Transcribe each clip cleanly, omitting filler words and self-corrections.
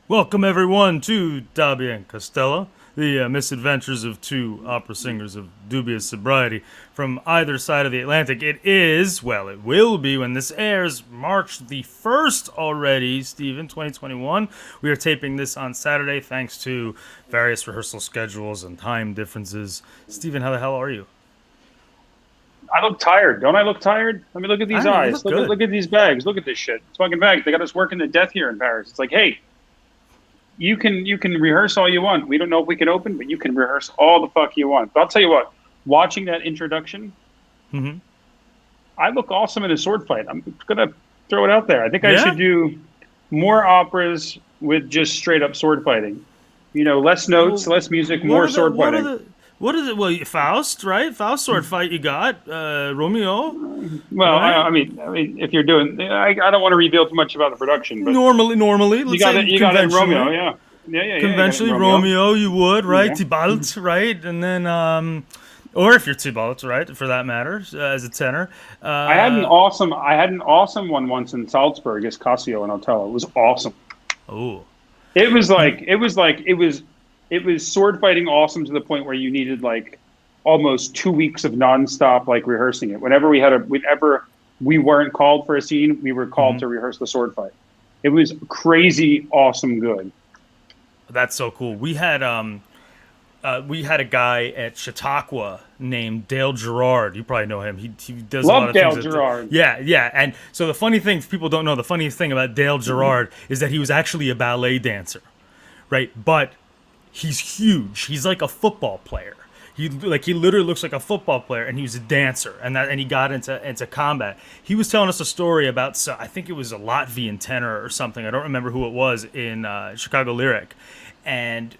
Welcome everyone to Dabi and Costello, the misadventures of two opera singers of dubious sobriety from either side of the Atlantic. It will be when this airs, March the 1st already, Stephen, 2021. We are taping this on Saturday thanks to various rehearsal schedules and time differences. Stephen, how the hell are you? I look tired. Don't I look tired? I mean, look at these eyes. Look at these bags. Look at this shit. It's fucking bags. They got us working to death here in Paris. It's like, hey, you can rehearse all you want. We don't know if we can open, but you can rehearse all the fuck you want. But I'll tell you what, watching that introduction, I look awesome in a sword fight. I'm gonna throw it out there. I think I should do more operas with just straight up sword fighting. You know, less notes, less music, more sword fighting. What is it? Well, Faust, right? Faust sword fight. You got Romeo. Well, right? I mean, if you're doing, I don't want to reveal too much about the production, but normally, you got it in Romeo, yeah. Conventionally, Romeo, you would, right? Yeah. Tybalt, right? And then, or if you're Tybalt, right, for that matter, as a tenor. I had an awesome one once in Salzburg as Costello and Otello. It was awesome. Oh, it was sword fighting awesome to the point where you needed like almost 2 weeks of nonstop like rehearsing it. Whenever we weren't called for a scene, we were called to rehearse the sword fight. It was crazy, awesome, good. That's so cool. We had a guy at Chautauqua named Dale Gerard. You probably know him. He does a lot of Dale things. Gerard. Yeah. And so the funny thing, if people don't know, the funniest thing about Dale Gerard is that he was actually a ballet dancer, right? But he's huge. He's like a football player. He literally looks like a football player, and he was a dancer, and he got into combat. He was telling us a story about, I think it was a Latvian tenor or something. I don't remember who it was in Chicago Lyric, and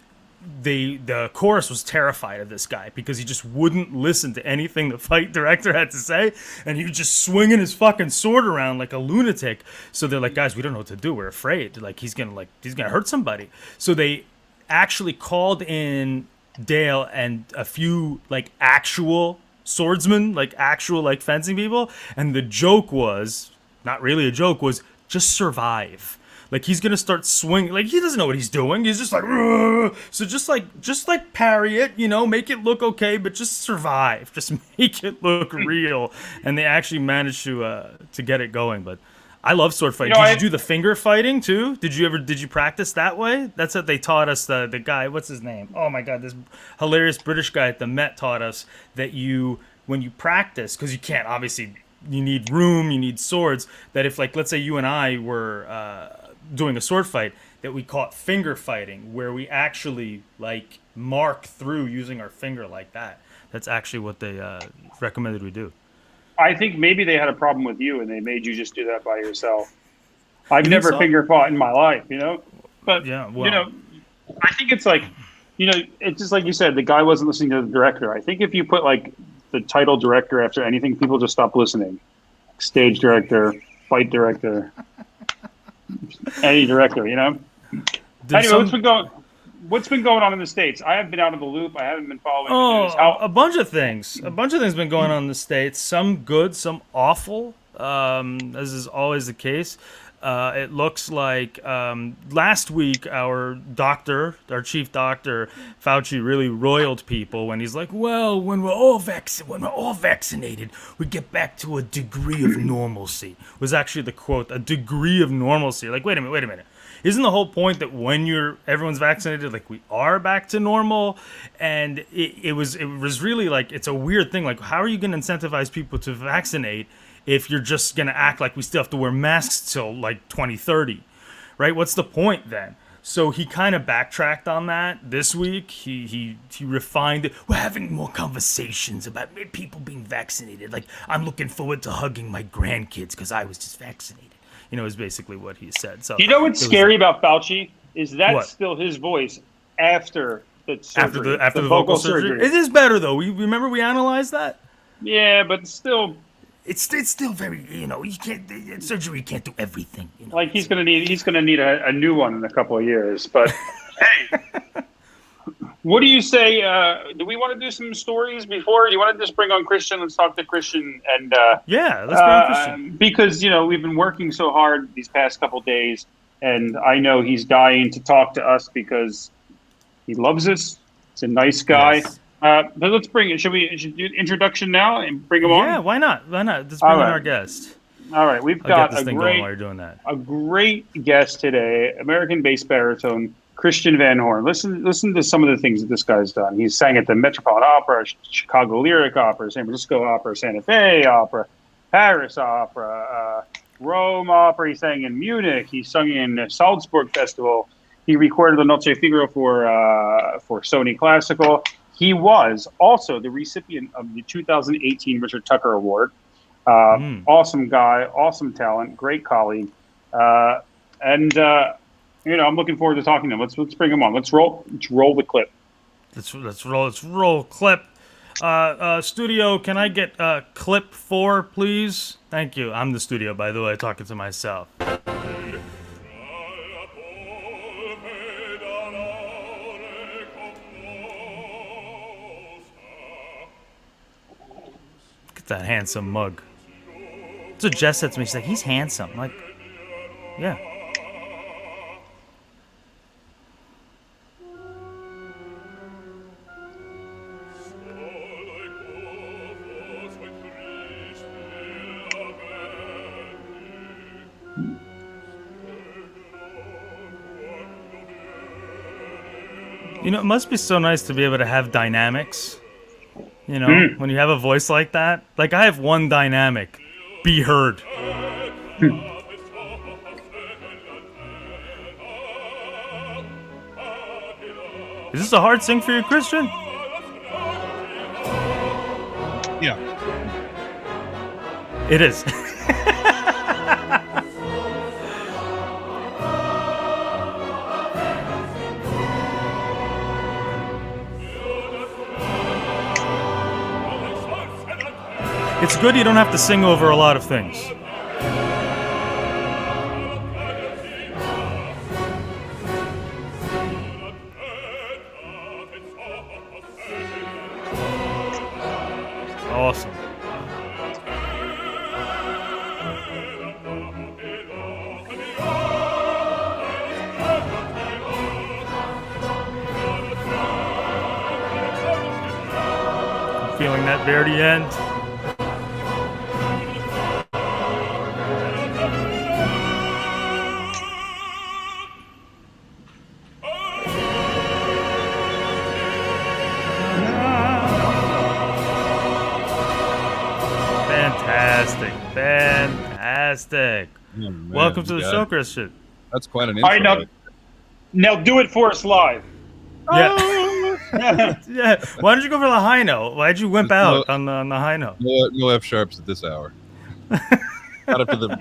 the chorus was terrified of this guy because he just wouldn't listen to anything the fight director had to say, and he was just swinging his fucking sword around like a lunatic. So they're like, guys, we don't know what to do. We're afraid. Like he's gonna hurt somebody. So they actually called in Dale and a few like actual swordsmen, like actual like fencing people, and the joke was not really a joke, was just survive. Like he's gonna start swinging, like he doesn't know what he's doing. He's just like, "Rrr." So just like parry it, make it look okay, but just survive, just make it look real. And they actually managed to get it going. But I love sword fighting. Did you do the finger fighting too? Did you practice that way? That's what they taught us. The guy, what's his name? Oh my God, this hilarious British guy at the Met taught us that when you practice, because you can't, obviously, you need room, you need swords, that if like, let's say you and I were doing a sword fight, that we call it finger fighting, where we actually like mark through using our finger like that. That's actually what they recommended we do. I think maybe they had a problem with you and they made you just do that by yourself. I've never finger fought in my life, But, I think it's like, it's just like you said, the guy wasn't listening to the director. I think if you put like the title director after anything, people just stop listening. Stage director, fight director, any director, Anyway, what's been going on in the States? I haven't been out of the loop. I haven't been following the news. A bunch of things. A bunch of things been going on in the States. Some good, some awful, as is always the case. It looks like last week our chief doctor, Fauci, really roiled people when he's like, well, when we're all vaccinated, we get back to a degree of normalcy. Was actually the quote, a degree of normalcy. Like, wait a minute. Isn't the whole point that when everyone's vaccinated, like we are back to normal? And it was really like, it's a weird thing. Like, how are you going to incentivize people to vaccinate if you're just going to act like we still have to wear masks till like 2030, right? What's the point then? So he kind of backtracked on that this week. He refined it. We're having more conversations about people being vaccinated. Like, I'm looking forward to hugging my grandkids because I was just vaccinated. Is basically what he said. So what's scary about Fauci is that's still his voice after the surgery, after the vocal surgery. It is better though. We remember we analyzed that. Yeah, but still, it's still very you can't surgery can't do everything. Like he's gonna need a new one in a couple of years. But hey, what do you say? Do we want to do some stories before? Do you want to just bring on Christian? Let's talk to Christian and yeah, let's bring on Christian because we've been working so hard these past couple of days and I know he's dying to talk to us because he loves us. He's a nice guy. Yes. But let's bring it. Should we do introduction now and bring him Yeah, on? why not? Why not? Let's All bring in right. our guest. All right. We've I'll get got this thing going while you're doing that. a great guest today, American bass baritone Christian Van Horn. Listen to some of the things that this guy's done. He's sang at the Metropolitan Opera, Chicago Lyric Opera, San Francisco Opera, Santa Fe Opera, Paris Opera, Rome Opera. He sang in Munich. He sung in Salzburg Festival. He recorded the Notte Figaro for Sony Classical. He was also the recipient of the 2018 Richard Tucker Award. Awesome guy, awesome talent, great colleague, and I'm looking forward to talking to him. Let's bring him on. Let's roll the clip. Let's roll clip. Studio, can I get clip 4, please? Thank you. I'm the studio, by the way, talking to myself. Look at that handsome mug. That's what Jess said to me. She's like, he's handsome. I'm like, yeah. You know, it must be so nice to be able to have dynamics. You know, when you have a voice like that. Like, I have one dynamic. Be heard. Is this a hard sing for you, Christian? Yeah. It is. It's good you don't have to sing over a lot of things. Awesome. I'm feeling that Verdi end. Fantastic. Oh, man, welcome to the show, Christian. That's quite an intro. All right, now do it for us live. Yeah. Yeah. Why did you go for the high note? Why did you wimp out on the high note? No F sharps at this hour. Not up to the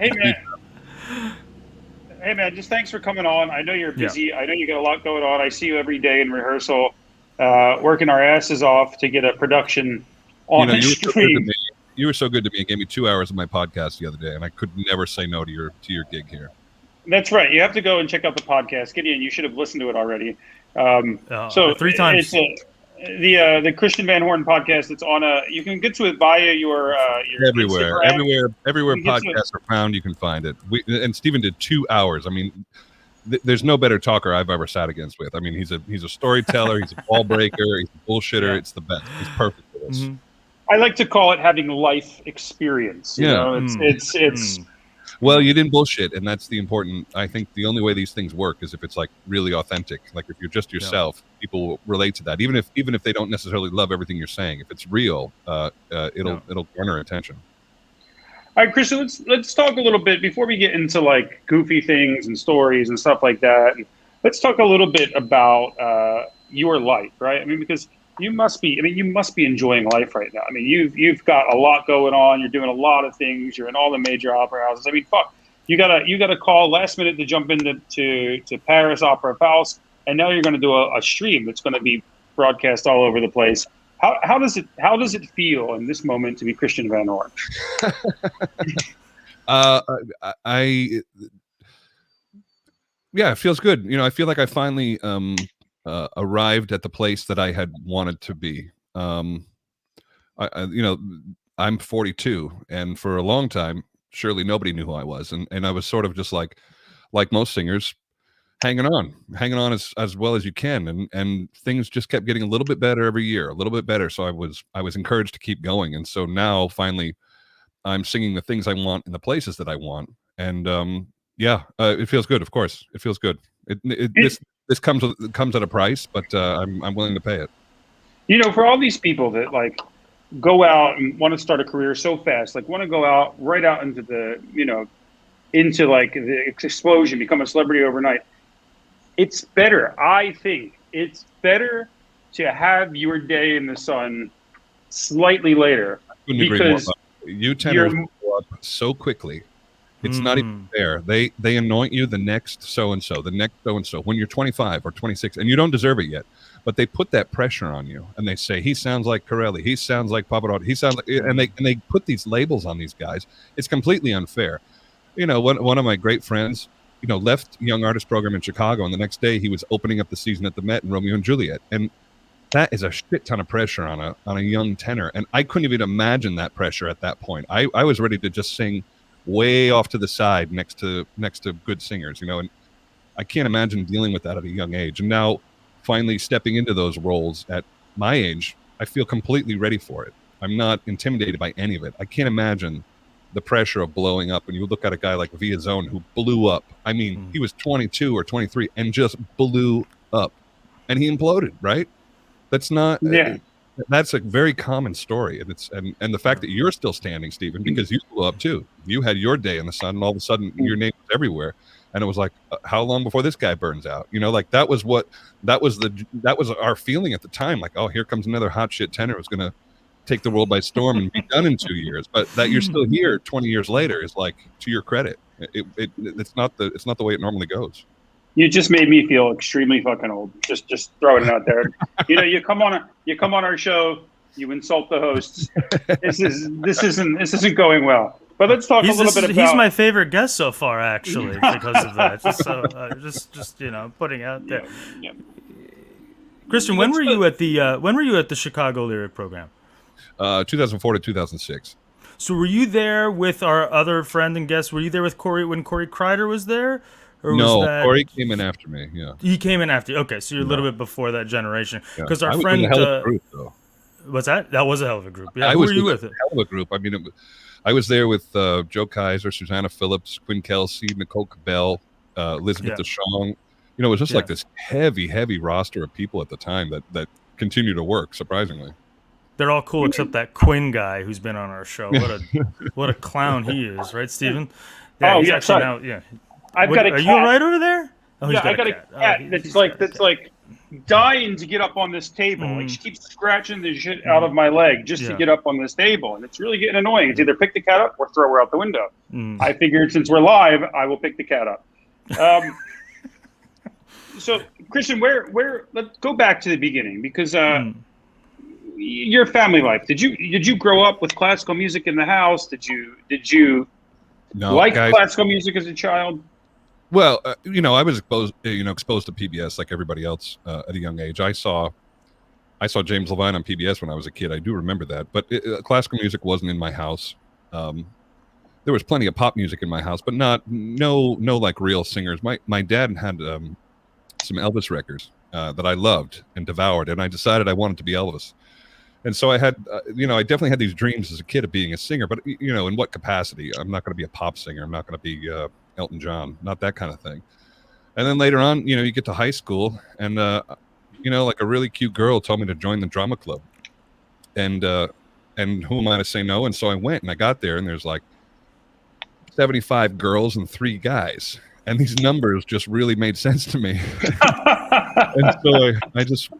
Hey man, just thanks for coming on. I know you're busy. Yeah. I know you got a lot going on. I see you every day in rehearsal, working our asses off to get a production on the stream. You were so good to me. It gave me 2 hours of my podcast the other day, and I could never say no to your gig here. That's right. You have to go and check out the podcast. Gideon, you should have listened to it already. So 3 times. It's the Christian Van Horn podcast. It's on you can get to it via your everywhere Instagram. Podcasts are found. You can find it. And Stephen did 2 hours. I mean, there's no better talker I've ever sat against with. I mean, he's a storyteller. He's a ball breaker. He's a bullshitter. Yeah. It's the best. He's perfect for this. Mm-hmm. I like to call it having life experience. You know, it's. Well, you didn't bullshit, and that's the important. I think the only way these things work is if it's like really authentic. Like if you're just yourself, people will relate to that. Even if they don't necessarily love everything you're saying, if it's real, it'll garner attention. All right, Christian, let's talk a little bit before we get into like goofy things and stories and stuff like that. Let's talk a little bit about your life, right? I mean, because you must be enjoying life right now. I mean, you've got a lot going on. You're doing a lot of things. You're in all the major opera houses. I mean, fuck, you got a call last minute to jump into to Paris Opera House, and now you're going to do a stream that's going to be broadcast all over the place. How does it feel in this moment to be Christian Van Horn? It feels good. You know, I feel like I finally arrived at the place that I had wanted to be. I'm 42, and for a long time, surely nobody knew who I was, and I was sort of just like, like most singers, hanging on as well as you can, and things just kept getting a little bit better every year, a little bit better. So I was encouraged to keep going, and so now finally I'm singing the things I want in the places that I want, and it feels good. Of course, it feels good. This comes at a price, but I'm willing to pay it. For all these people that like go out and want to start a career so fast, like want to go out right out into the into like the explosion, become a celebrity overnight. It's better, I think, it's better to have your day in the sun slightly later, because you tenors go up so quickly. It's not even fair. They anoint you the next so and so, the next so and so when you're 25 or 26, and you don't deserve it yet. But they put that pressure on you, and they say he sounds like Corelli, he sounds like Pavarotti, he sounds like, and they put these labels on these guys. It's completely unfair. One of my great friends, left Young Artist Program in Chicago, and the next day he was opening up the season at the Met in Romeo and Juliet, and that is a shit ton of pressure on a young tenor, and I couldn't even imagine that pressure at that point. I was ready to just sing way off to the side next to good singers, and I can't imagine dealing with that at a young age. And now, finally stepping into those roles at my age, I feel completely ready for it. I'm not intimidated by any of it. I can't imagine the pressure of blowing up. When you look at a guy like Via Zone, who blew up. I mean, he was 22 or 23 and just blew up, and he imploded. Right? That's not. Yeah. That's a very common story, and the fact that you're still standing, Stephen, because you blew up too. You had your day in the sun, and all of a sudden your name was everywhere, and it was like, how long before this guy burns out? Like that was our feeling at the time. Like, oh, here comes another hot shit tenor who's going to take the world by storm and be done in 2 years. But that you're still here 20 years later is like, to your credit. It's not the way it normally goes. You just made me feel extremely fucking old. Just throwing it out there. You come on our show, you insult the hosts. This isn't going well. But let's talk a little bit about. He's my favorite guest so far, actually, because of that. Just putting out there. Yeah. Christian, when were you at the Chicago Lyric Program? 2004 to 2006. So were you there with our other friend and guest? Were you there with Corey when Corey Kreider was there? Or no, was that... Corey came in after me. Yeah, he came in after you. Okay, so you're a little bit before that generation. Because our I friend, was a hell of a group, though. What's that? That was a hell of a group. Yeah, who were you with? Hell of a group. I mean, I was there with Joe Kaiser, Susanna Phillips, Quinn Kelsey, Nicole Cabell, Elizabeth DeShong. It was just like this heavy roster of people at the time that continue to work. Surprisingly, they're all cool except that Quinn guy who's been on our show. What a clown he is, right, Stephen? Yeah, he's actually now. Yeah. I've got a cat. Are you all right over there? Oh, yeah, I got a cat that's like dying to get up on this table. Like, she keeps scratching the shit out of my leg just to get up on this table, and it's really getting annoying. It's either pick the cat up or throw her out the window. I figured since we're live, I will pick the cat up. So, Christian, let's go back to the beginning, because your family life. Did you grow up with classical music in the house? Did you like classical music as a child? Well, I was exposed to PBS like everybody else at a young age. I saw James Levine on PBS when I was a kid. I do remember that, but classical music wasn't in my house. There was plenty of pop music in my house, but no like real singers. My dad had some Elvis records that I loved and devoured, and I decided I wanted to be Elvis. And so I had, I definitely had these dreams as a kid of being a singer, but in what capacity? I'm not going to be a pop singer. I'm not going to be Elton John, not that kind of thing. And then later on, you get to high school, and like a really cute girl told me to join the drama club, and who am I to say no? And so I went, and I got there, and there's like 75 girls and 3 guys, and these numbers just really made sense to me. And so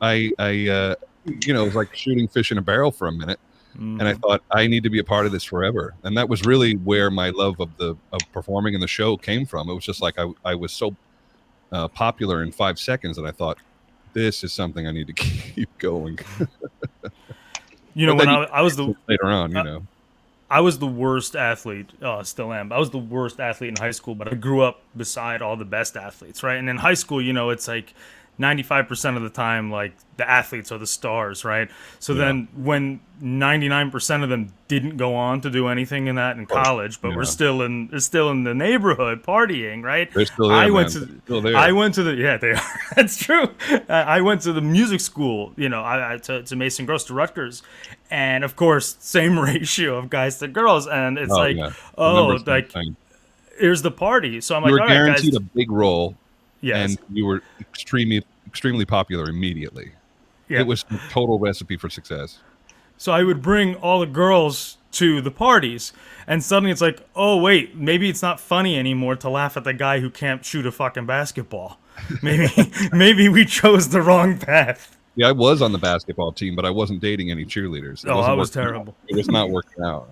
I it was like shooting fish in a barrel for a minute. And I thought, I need to be a part of this forever. And that was really where my love of performing in the show came from. It was just like I was so popular in 5 seconds that I thought, this is something I need to keep going. When I was the later on, I was the worst athlete. Still am. I was the worst athlete in high school, but I grew up beside all the best athletes, right? And in high school, it's like 95% of the time, like, the athletes are the stars, right? So then when 99% of them didn't go on to do anything in college, but we're still in the neighborhood partying, right? They're still there, man. They're still there. I went to the they are. That's true. I went to the music school, to Mason Gross, to Rutgers, and of course, same ratio of guys to girls, and it's here's the party. So I'm like, you were all right, guaranteed guys. a big role, Yes. and you were extremely popular immediately. Yeah. It was the total recipe for success. So I would bring all the girls to the parties, and suddenly it's like, oh wait, maybe it's not funny anymore to laugh at the guy who can't shoot a fucking basketball. Maybe we chose the wrong path. Yeah, I was on the basketball team, but I wasn't dating any cheerleaders. That was terrible. It was not working out.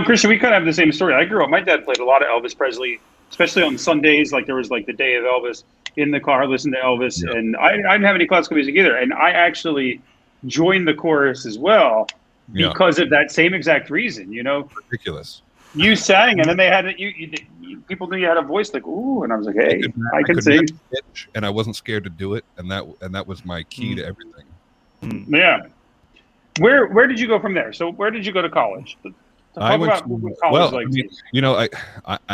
Christian, we kind of have the same story. I grew up. My dad played a lot of Elvis Presley, especially on Sundays. Like there was like the day of Elvis, in the car, listening to Elvis, and I didn't have any classical music either. And I actually joined the chorus as well because of that same exact reason. Ridiculous. You sang, and then they had people knew you had a voice like ooh, and I was like, hey, I can sing, and I wasn't scared to do it, and that was my key to everything. Yeah. Where did you go from there? So where did you go to college? I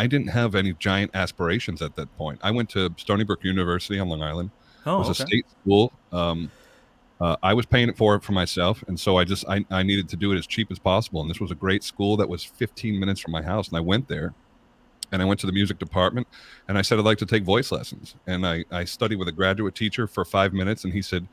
didn't have any giant aspirations at that point. I went to Stony Brook University on Long Island. It was a state school. I was paying for it for myself, and so I needed to do it as cheap as possible. And this was a great school that was 15 minutes from my house, and I went there, and I went to the music department, and I said I'd like to take voice lessons. And I studied with a graduate teacher for 5 minutes, and he said,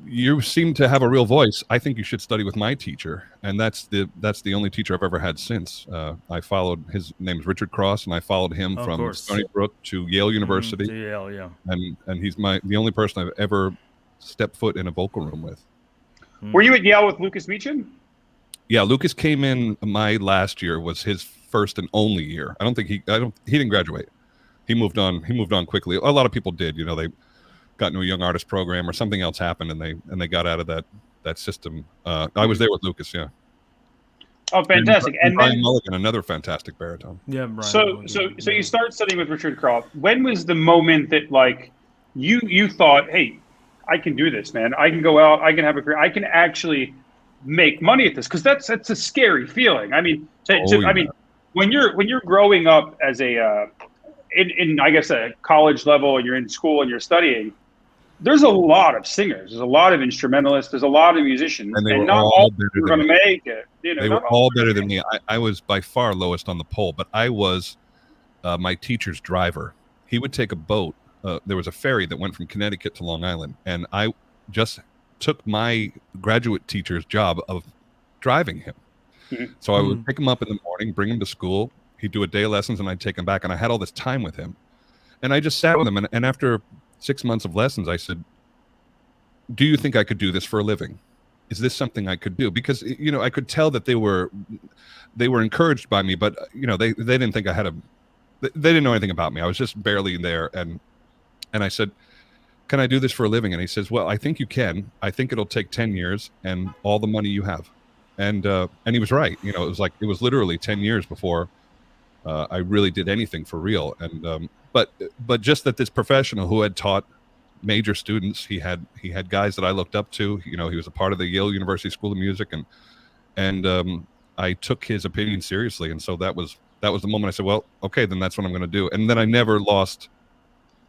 you seem to have a real voice. I think you should study with my teacher. And that's the only teacher I've ever had since. I followed, his name's Richard Cross, and I followed him from Stony Brook to Yale University. To Yale, yeah. And he's the only person I've ever stepped foot in a vocal room with. Were you at Yale with Lucas Meacham? Yeah, Lucas came in my last year, was his first and only year. He didn't graduate. He moved on quickly. A lot of people did, they got into a young artist program or something else happened, and they got out of that system. I was there with Lucas, yeah. Oh, fantastic! And Brian Mulligan, another fantastic baritone. Yeah, Brian. So you start studying with Richard Cross. When was the moment that like you thought, hey, I can do this, man. I can go out. I can have a career. I can actually make money at this, because that's a scary feeling. I mean, I mean, when you're growing up as a in I guess a college level, and you're in school and you're studying, there's a lot of singers, there's a lot of instrumentalists, there's a lot of musicians, and not all are going to make it. They were all better than me. I was by far lowest on the poll, but I was my teacher's driver. He would take a boat. There was a ferry that went from Connecticut to Long Island, and I just took my graduate teacher's job of driving him. Mm-hmm. So I would pick him up in the morning, bring him to school. He'd do a day of lessons, and I'd take him back, and I had all this time with him. And I just sat with him, and after 6 months of lessons, I said, do you think I could do this for a living? Is this something I could do? Because, I could tell that they were encouraged by me, but, they didn't think I had they didn't know anything about me. I was just barely there. And I said, can I do this for a living? And he says, well, I think you can. I think it'll take 10 years and all the money you have. And he was right. It was literally 10 years before I really did anything for real. And, but just that this professional who had taught major students, he had guys that I looked up to. He was a part of the Yale University School of Music, and I took his opinion seriously. And so that was the moment I said, well, okay, then that's what I'm going to do. And then I never lost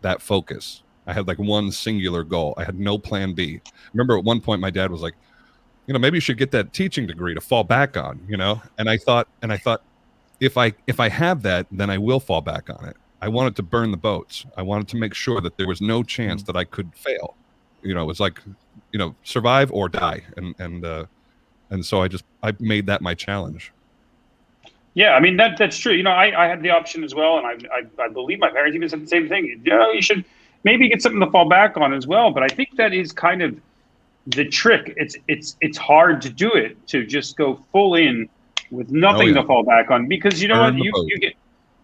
that focus. I had like one singular goal. I had no plan B. Remember at one point my dad was like, maybe you should get that teaching degree to fall back on, and I thought if I have that, then I will fall back on it. I wanted to burn the boats. I wanted to make sure that there was no chance that I could fail. It was like, survive or die. And so I made that my challenge. Yeah, I mean, that's true. I had the option as well. And I believe my parents even said the same thing. You should maybe get something to fall back on as well. But I think that is kind of the trick. It's hard to do it, to just go full in with nothing to fall back on, because you get,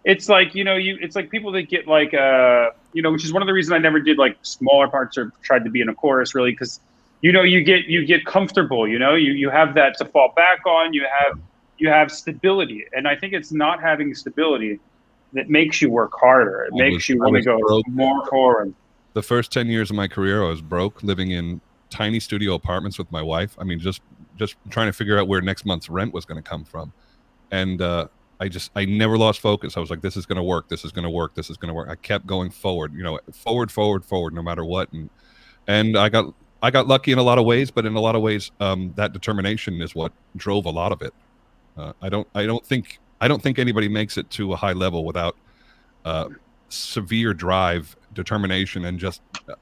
it's like, it's like people that get like, which is one of the reasons I never did like smaller parts or tried to be in a chorus really. Cause you get comfortable, you have that to fall back on, you have stability. And I think it's not having stability that makes you work harder. It makes you want to go more forward. the first 10 years of my career, I was broke, living in tiny studio apartments with my wife. I mean, just trying to figure out where next month's rent was going to come from. And I never lost focus. I was like, this is going to work. This is going to work. This is going to work. I kept going forward, forward, no matter what. And I got lucky in a lot of ways, but in a lot of ways, that determination is what drove a lot of it. I don't think anybody makes it to a high level without severe drive, determination, and just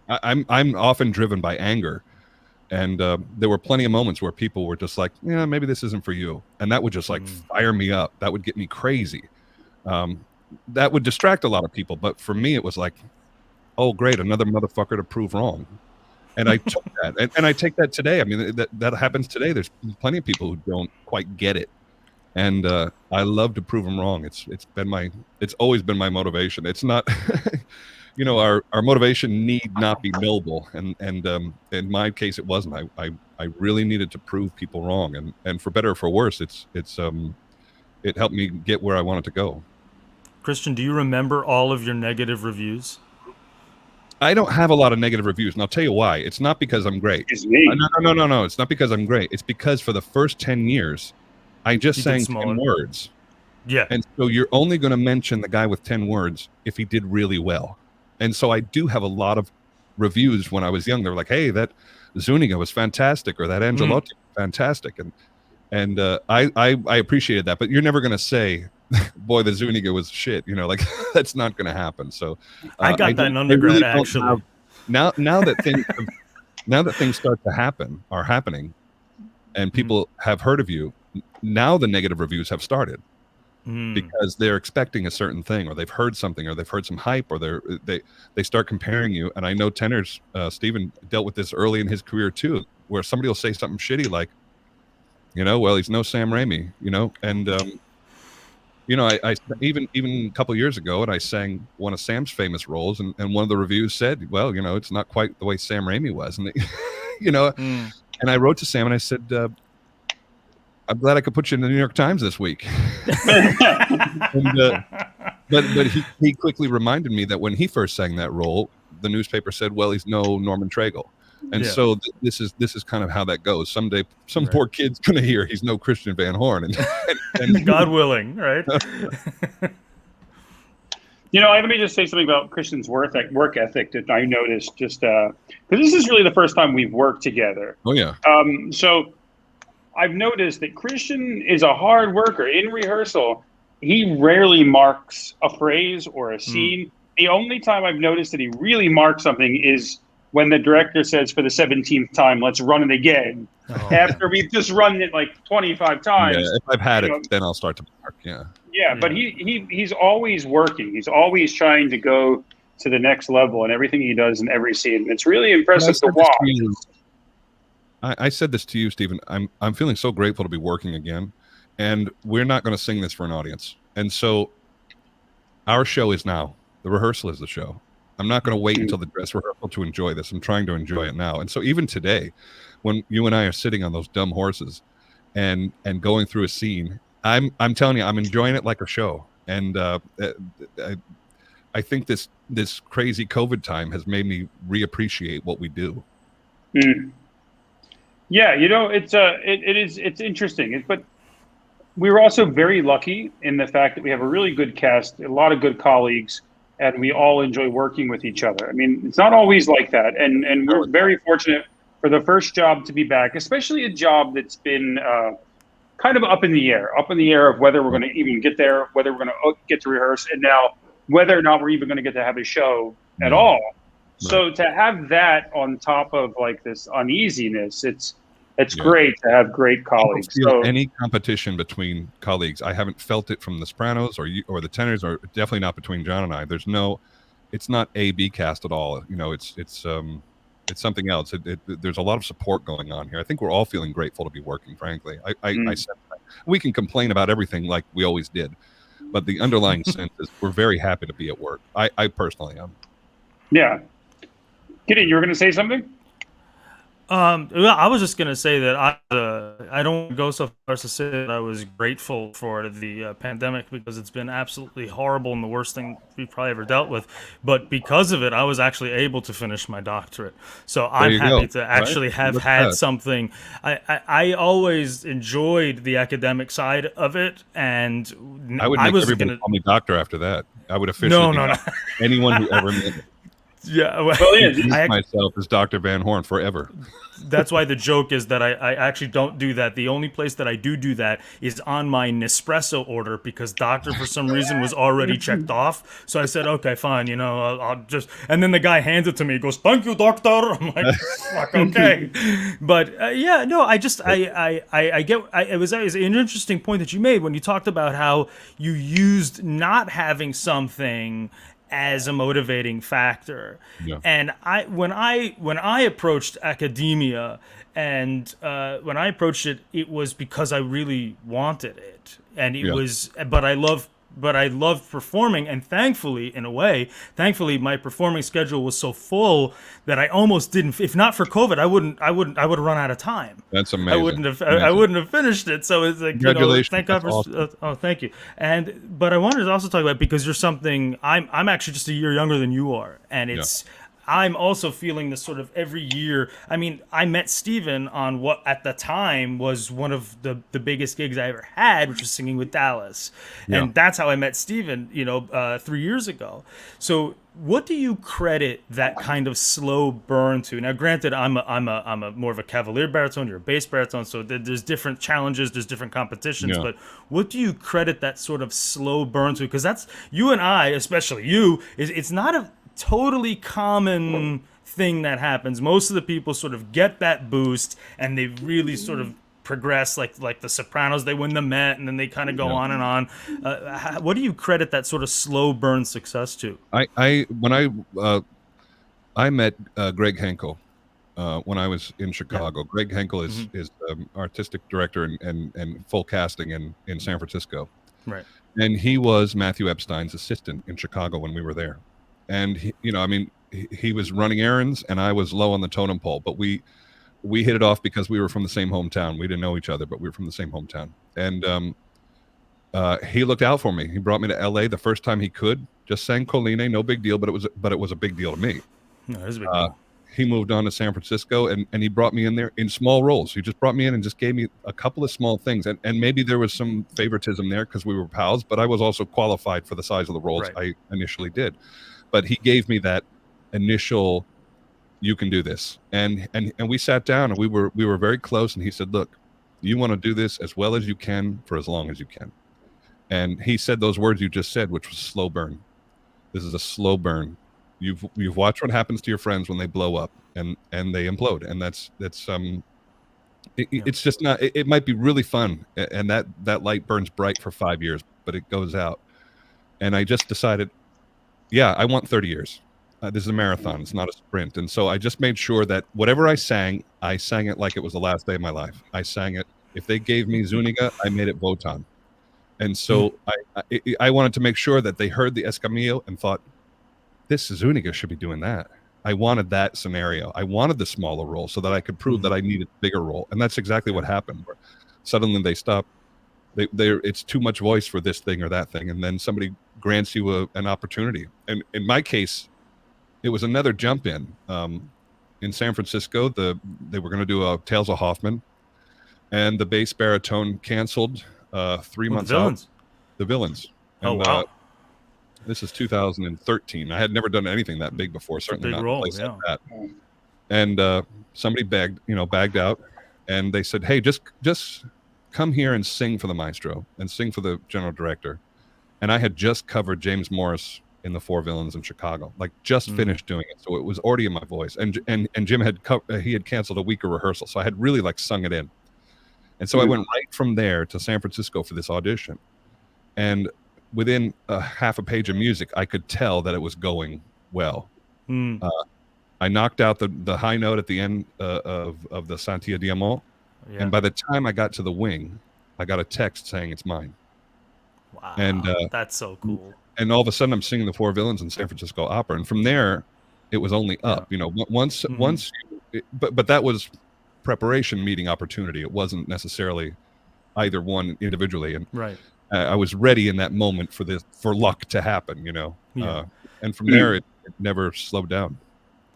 I'm often driven by anger. And there were plenty of moments where people were just like, yeah, maybe this isn't for you. And that would just like fire me up. That would get me crazy. That would distract a lot of people. But for me, it was like, oh, great, another motherfucker to prove wrong. And I took that. And I take that today. I mean, that happens today. There's plenty of people who don't quite get it. And I love to prove them wrong. It's always been my motivation. It's not... our motivation need not be noble, and in my case it wasn't. I really needed to prove people wrong, and for better or for worse, it helped me get where I wanted to go. Christian, do you remember all of your negative reviews? I don't have a lot of negative reviews, and I'll tell you why. It's not because I'm great. It's me. No. It's not because I'm great. It's because for the first 10 years, I just sang 10 words. Yeah. And so you're only going to mention the guy with 10 words if he did really well. And so I do have a lot of reviews when I was young. They were like, hey, that Zuniga was fantastic, or that Angelotti was fantastic. And I appreciated that. But you're never going to say, boy, the Zuniga was shit. Like that's not going to happen. So I got that in undergrad, really actually. Now that things start to happen, are happening, and people have heard of you, now the negative reviews have started. Because they're expecting a certain thing, or they've heard something, or they've heard some hype, or they start comparing you. And I know tenors, Stephen dealt with this early in his career too, where somebody will say something shitty like, well, he's no Sam Raimi, and I even a couple of years ago, and I sang one of Sam's famous roles, and one of the reviews said, well, it's not quite the way Sam Raimi was, and and I wrote to Sam and I said, I'm glad I could put you in the New York Times this week. But he quickly reminded me that when he first sang that role, the newspaper said, well, he's no Norman Traegle. And so this is kind of how that goes. Someday, some poor kid's going to hear he's no Christian Van Horn. And God willing, right? Let me just say something about Christian's work ethic that I noticed just because this is really the first time we've worked together. Oh, yeah. So I've noticed that Christian is a hard worker. In rehearsal, he rarely marks a phrase or a scene. The only time I've noticed that he really marks something is when the director says for the 17th time, let's run it again. After we've just run it like 25 times. Yeah, if I've had it, then I'll start to mark, Yeah, but he's always working. He's always trying to go to the next level in everything he does in every scene. It's really impressive to watch. I said this to you, Stephen. I'm feeling so grateful to be working again, and we're not going to sing this for an audience. And so our show is now. The rehearsal is the show. I'm not going to wait until the dress rehearsal to enjoy this. I'm trying to enjoy it now. And so even today, when you and I are sitting on those dumb horses and going through a scene, I'm telling you, I'm enjoying it like a show. And I think this crazy COVID time has made me reappreciate what we do. Yeah, it's interesting. But we were also very lucky in the fact that we have a really good cast, a lot of good colleagues, and we all enjoy working with each other. I mean, it's not always like that. And we're very fortunate for the first job to be back, especially a job that's been kind of up in the air of whether we're going to even get there, whether we're going to get to rehearse, and now whether or not we're even going to get to have a show at all. So to have that on top of like this uneasiness, it's great to have great colleagues. I don't feel any competition between colleagues. I haven't felt it from the Sopranos or the tenors, or definitely not between John and I. It's not A/B cast at all. It's something else. There's a lot of support going on here. I think we're all feeling grateful to be working. Frankly, I said that. We can complain about everything like we always did, but the underlying sense is we're very happy to be at work. I personally am. Yeah. Gideon, you were going to say something? Well, I was just gonna say that I don't go so far as to say that I was grateful for the pandemic, because it's been absolutely horrible and the worst thing we've probably ever dealt with. But because of it, I was actually able to finish my doctorate. So There I'm you go. happy to Right? actually have Look at had that. something. I always enjoyed the academic side of it, and I would I make was everybody gonna. call me doctor after that. I would officially No, be no, no. doctor. Anyone who ever met me. Yeah, well, Well, yeah, Introduce I myself as Dr. Van Horn forever. that's why the joke is that I actually don't do that. The only place that I do that is on my Nespresso order, because doctor for some reason was already checked off. So I said, okay, fine, I'll just. And then the guy hands it to me. He goes, "Thank you, doctor." I'm like, "Fuck, okay." But yeah, no, I just I get. It was an interesting point that you made when you talked about how you used not having something as a motivating factor. Yeah. And when I approached academia, and when I approached it, it was because I really wanted it, and it Yeah. was. But I love performing, and thankfully, my performing schedule was so full that I almost didn't. If not for COVID, I would have run out of time. That's I amazing. wouldn't have. I Amazing. wouldn't have finished it. So it's like, Congratulations. thank God That's for. awesome. Oh, thank you. But I wanted to also talk about, because you're something. I'm actually just a year younger than you are, and Yeah. I'm also feeling this sort of every year. I mean, I met Steven on what at the time was one of the biggest gigs I ever had, which was singing with Dallas. Yeah. And that's how I met Steven, 3 years ago. So what do you credit that kind of slow burn to? Now, granted, I'm a more of a cavalier baritone, you're a bass baritone, so there's different challenges, there's different competitions, Yeah. but what do you credit that sort of slow burn to? Because that's, you and I, especially you, it's not a totally common thing that happens. Most of the people sort of get that boost, and they really sort of progress, like the Sopranos. They win the Met, and then they kind of go Yeah. on and on. What do you credit that sort of slow burn success to? I met Greg Henkel when I was in Chicago. Greg Henkel is artistic director and full casting in San Francisco, Right. and he was Matthew Epstein's assistant in Chicago when we were there. And he was running errands, and I was low on the totem pole, but we hit it off because we were from the same hometown. We didn't know each other, but we were from the same hometown. And he looked out for me. He brought me to L.A. the first time he could. Just sang Colline, no big deal, but it was a big deal to me. No, it is a big deal. He moved on to San Francisco, and he brought me in there in small roles. He just brought me in and just gave me a couple of small things. And maybe there was some favoritism there because we were pals, but I was also qualified for the size of the roles Right. I initially did. But he gave me that initial, you can do this. And we sat down, and we were very close, and he said, look, you want to do this as well as you can for as long as you can. And he said those words you just said, which was slow burn. This is a slow burn. You've watched what happens to your friends when they blow up and they implode, and it's just not. It might be really fun, and that light burns bright for 5 years, but it goes out. And I just decided, yeah, I want 30 years. This is a marathon. It's not a sprint. And so I just made sure that whatever I sang it like it was the last day of my life. I sang it. If they gave me Zuniga, I made it Wotan. And so I wanted to make sure that they heard the Escamillo and thought, this Zuniga should be doing that. I wanted that scenario. I wanted the smaller role so that I could prove that I needed a bigger role. And that's exactly what happened. Where suddenly they stop. It's too much voice for this thing or that thing. And then somebody grants you an opportunity. And in my case, it was another jump in San Francisco. They were going to do a Tales of Hoffman, and the bass baritone canceled 3 months out. The Villains. And, Oh, wow. This is 2013. I had never done anything that big before, certainly not in a place like that. And somebody bagged out, and they said, "Hey, just come here and sing for the maestro and sing for the general director." And I had just covered James Morris in The Four Villains in Chicago, like just finished doing it, so it was already in my voice. And Jim had canceled a week of rehearsal, so I had really like sung it in. And so I went right from there to San Francisco for this audition, and within a half a page of music, I could tell that it was going well. I knocked out the high note at the end of the Santia Diamant, and by the time I got to the wing, I got a text saying it's mine. Wow, and that's so cool. And all of a sudden, I'm singing The Four Villains in San Francisco Opera, and from there, it was only up. Once but that was preparation meeting opportunity. It wasn't necessarily either one individually, and right. I was ready in that moment for luck to happen, Yeah. And from there it never slowed down.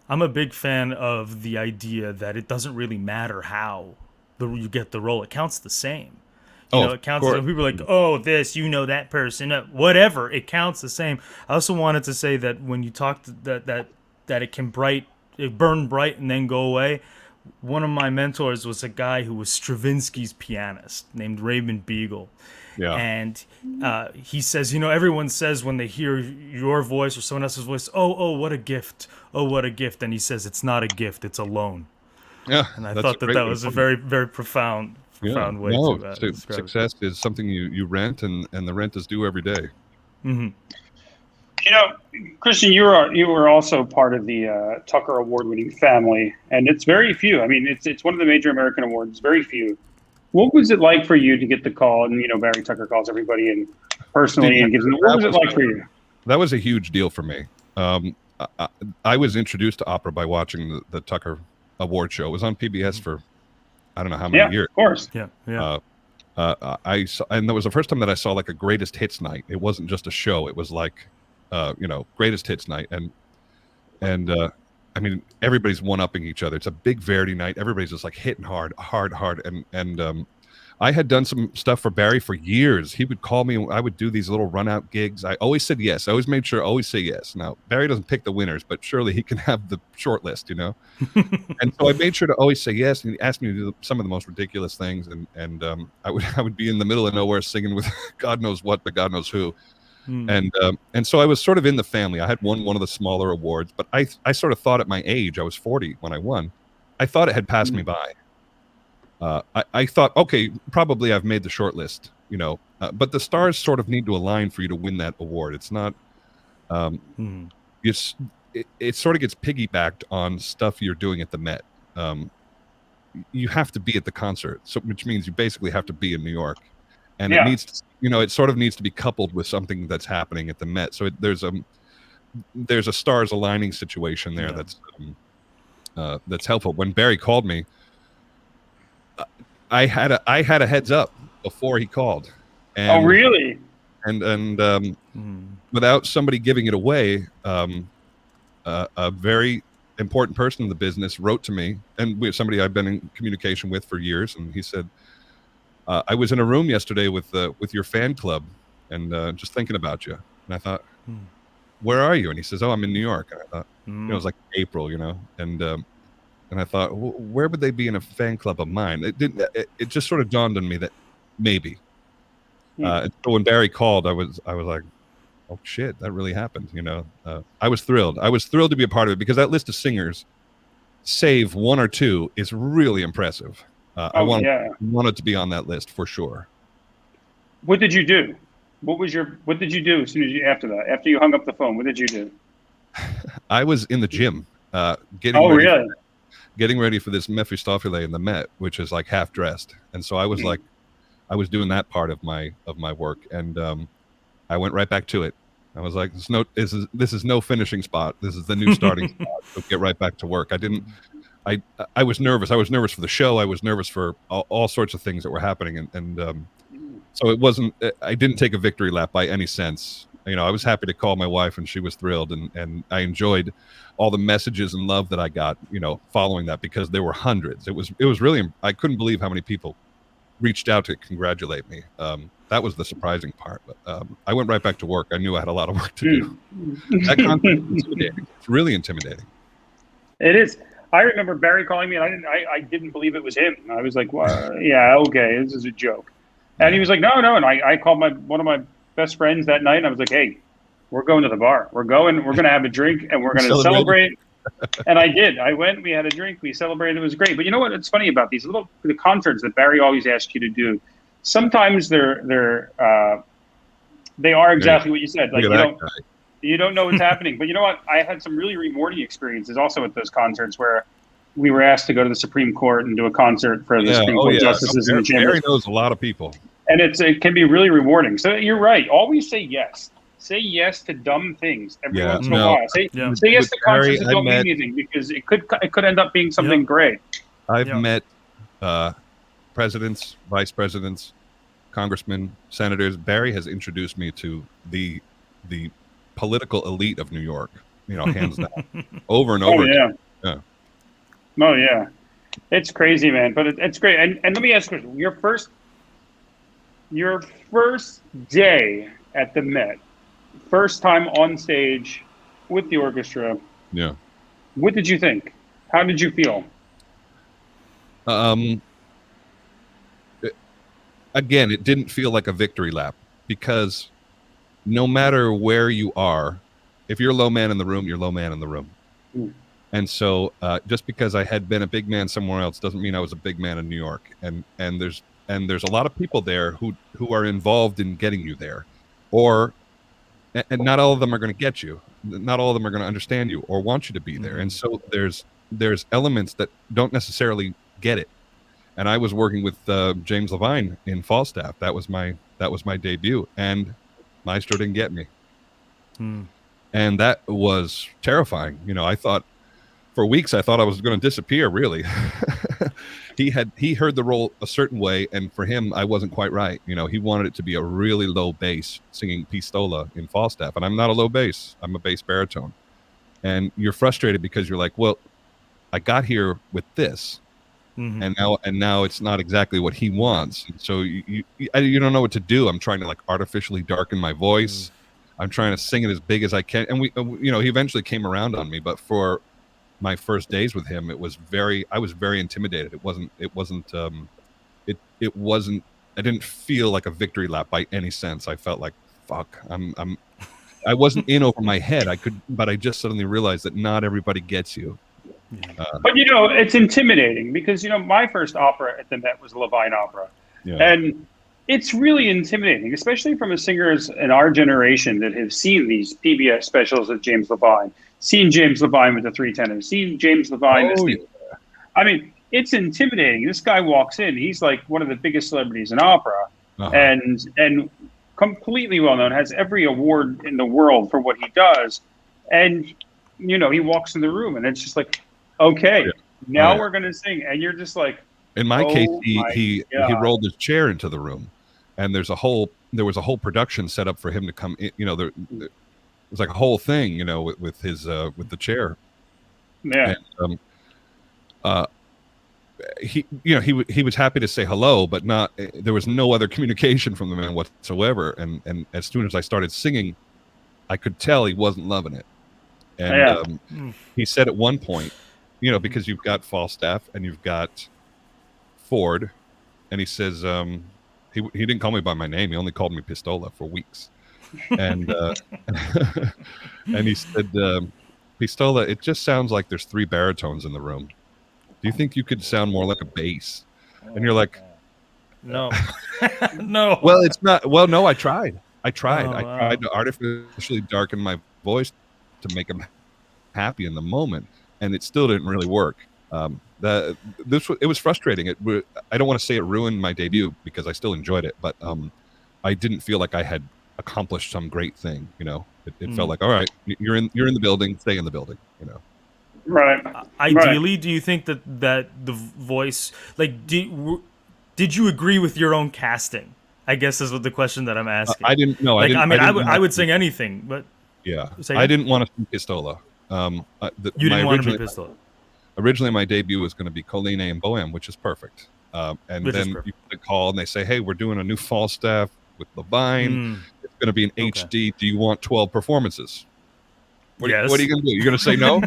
I'm a big fan of the idea that it doesn't really matter how you get the role. It counts the same. It counts. People are like, oh, this, that person, whatever. It counts the same. I also wanted to say that when you talked that it can burn bright and then go away. One of my mentors was a guy who was Stravinsky's pianist named Raymond Beagle. Yeah. And he says, everyone says when they hear your voice or someone else's voice, oh, what a gift. Oh, what a gift. And he says, it's not a gift, it's a loan. Yeah. And I thought that was a very, very profound way to describe success is something you rent, and the rent is due every day. Mm-hmm. Christian, you were also part of the Tucker Award-winning family, and it's very few. I mean, it's one of the major American awards. Very few. What was it like for you to get the call? And Barry Tucker calls everybody in personally and gives them. What was it like for you? That was a huge deal for me. I was introduced to opera by watching the Tucker Award show. It was on PBS for I don't know how many years. Of course. Yeah. I saw, and that was the first time that I saw like a greatest hits night. It wasn't just a show. It was like, greatest hits night. And I mean, everybody's one-upping each other. It's a big Verdi night. Everybody's just like hitting hard. And I had done some stuff for Barry for years. He would call me. I would do these little run-out gigs. I always said yes. I always made sure I always say yes. Now, Barry doesn't pick the winners, but surely he can have the short list, And so I made sure to always say yes. And he asked me to do some of the most ridiculous things. And I would be in the middle of nowhere singing with God knows what, but God knows who. And so I was sort of in the family. I had won one of the smaller awards, but I sort of thought at my age, I was 40 when I won, I thought it had passed me by. I thought, okay, probably I've made the short list, but the stars sort of need to align for you to win that award. It's not, it sort of gets piggybacked on stuff you're doing at the Met. You have to be at the concert, which means you basically have to be in New York. And it needs to, it sort of needs to be coupled with something that's happening at the Met. So there's a stars aligning situation there that's helpful. When Barry called me, I had a heads up before he called. And, oh, really? And without somebody giving it away, a very important person in the business wrote to me, and somebody I've been in communication with for years, and he said, I was in a room yesterday with your fan club and just thinking about you. And I thought, where are you? And he says, oh, I'm in New York. And I thought, it was like April, and I thought, where would they be in a fan club of mine? It just sort of dawned on me that maybe. So when Barry called, I was like, oh shit, that really happened. I was thrilled. I was thrilled to be a part of it because that list of singers, save one or two, is really impressive. I wanted to be on that list for sure. What did you do? What did you do as soon as after you hung up the phone? What did you do? I was in the gym, getting ready for this Mephistopheles in the Met, which is like half dressed. And so I was I was doing that part of my work. And I went right back to it. I was like, this is no finishing spot. This is the new starting spot. So get right back to work. I was nervous. I was nervous for the show. I was nervous for all sorts of things that were happening. And so I didn't take a victory lap by any sense. I was happy to call my wife and she was thrilled. And I enjoyed all the messages and love that I got, following that, because there were hundreds. It was really, I couldn't believe how many people reached out to congratulate me. That was the surprising part. But I went right back to work. I knew I had a lot of work to do. That concept is intimidating. It's really intimidating. It is. I remember Barry calling me, and I didn't believe it was him. I was like, well, yeah, okay, this is a joke. And he was like, no. And I called one of my best friends that night, and I was like, hey, we're going to the bar. We're going to have a drink, and we're going to celebrate. And I did. I went, we had a drink, we celebrated. It was great. But you know what? It's funny about the concerts that Barry always asks you to do. Sometimes they are exactly what you said. Like, you don't know what's happening. But you know what? I had some really rewarding experiences also at those concerts where we were asked to go to the Supreme Court and do a concert for the Supreme Court justices in the chamber. Barry knows a lot of people. And it can be really rewarding. So you're right. Always say yes. say yes to dumb things every Yeah, once in a no. while. Say Yeah. yes With to Barry, concerts that I don't mean met anything, because it could end up being something Yeah. great. I've Yeah. met presidents, vice presidents, congressmen, senators. Barry has introduced me to the political elite of New York. Hands down, over and Oh over again. yeah, Yeah. oh yeah. It's crazy, man. But it's great. And let me ask you a question. Your first day at the Met, first time on stage with the orchestra. Yeah. What did you think? How did you feel? Um, Again, it didn't feel like a victory lap because no matter where you are, if you're low man in the room, you're low man in the room. Mm. And so, just because I had been a big man somewhere else doesn't mean I was a big man in New York. And there's a lot of people there who are involved in getting you there, or and not all of them are going to get you. Not all of them are going to understand you or want you to be there. And so there's elements that don't necessarily get it. And I was working with James Levine in Falstaff. That was my debut, and Maestro didn't get me, and that was terrifying. I thought for weeks I thought I was going to disappear. Really, he heard the role a certain way, and for him I wasn't quite right. He wanted it to be a really low bass singing Pistola in Falstaff, and I'm not a low bass. I'm a bass baritone, and you're frustrated because you're like, well, I got here with this. And now it's not exactly what he wants. And so you don't know what to do. I'm trying to like artificially darken my voice. I'm trying to sing it as big as I can. And he eventually came around on me. But for my first days with him, I was very intimidated. It wasn't. I didn't feel like a victory lap by any sense. I felt like, fuck, I wasn't in over my head. But I just suddenly realized that not everybody gets you. But it's intimidating because my first opera at the Met was Levine opera, Yeah. and it's really intimidating, especially from singers in our generation that have seen these PBS specials of James Levine, seen James Levine with the three tenors, seen James Levine. I mean, it's intimidating. This guy walks in; he's like one of the biggest celebrities in opera, and completely well known, has every award in the world for what he does, and he walks in the room, and it's just like, okay, now we're gonna sing, and you're just like. In my case, he rolled his chair into the room, and there was a whole production set up for him to come in. There was like a whole thing, with his with the chair. Yeah. And, he was happy to say hello, but not. There was no other communication from the man whatsoever. And as soon as I started singing, I could tell he wasn't loving it. And he said at one point, because you've got Falstaff and you've got Ford, and he says he didn't call me by my name. He only called me Pistola for weeks. And and he said, Pistola, it just sounds like there's three baritones in the room. Do you think you could sound more like a bass? And you're like, no. No. Well, it's not. Well, no, I tried. I Oh, tried to artificially darken my voice to make him happy in the moment, and it still didn't really work. It was frustrating. I don't want to say it ruined my debut because I still enjoyed it, but I didn't feel like I had accomplished some great thing. It felt like, all right, you're in the building, stay in the building. Right. Ideally, do you think that the voice, like, did you agree with your own casting? I guess is what the question that I'm asking. I didn't know. Like, I would sing anything, but yeah, I didn't want to sing Pistola. You didn't want to be Pistola. Originally, my debut was going to be Colline and Bohème, which is perfect. And then you call and they say, "Hey, we're doing a new Falstaff with Levine. It's going to be an HD. Do you want 12 performances?" What are you going to do? You're going to say no?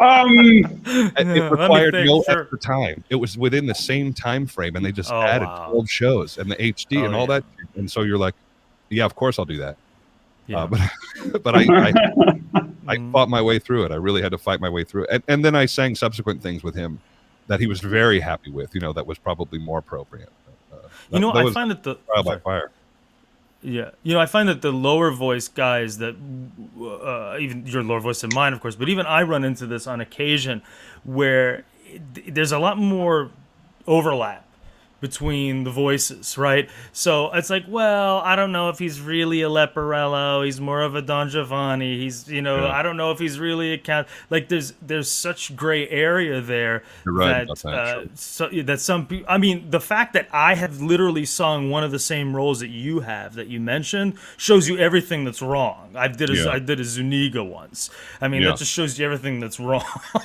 It required extra time. It was within the same time frame, and they just added 12 shows and the HD and all that. And so you're like, "Yeah, of course I'll do that." Yeah. But I fought my way through it. I really had to fight my way through it. And then I sang subsequent things with him that he was very happy with. That was probably more appropriate. I find that the trial by fire. Yeah, I find that the lower voice guys that even your lower voice than mine, of course, but even I run into this on occasion where there's a lot more overlap between the voices, right? So it's like, well, I don't know if he's really a Leporello. He's more of a Don Giovanni. He's, I don't know if he's really a cat. Like there's such gray area there. You're right that about that, that some people. I mean, the fact that I have literally sung one of the same roles that you have that you mentioned shows you everything that's wrong. I did a Zuniga once. I mean, that just shows you everything that's wrong.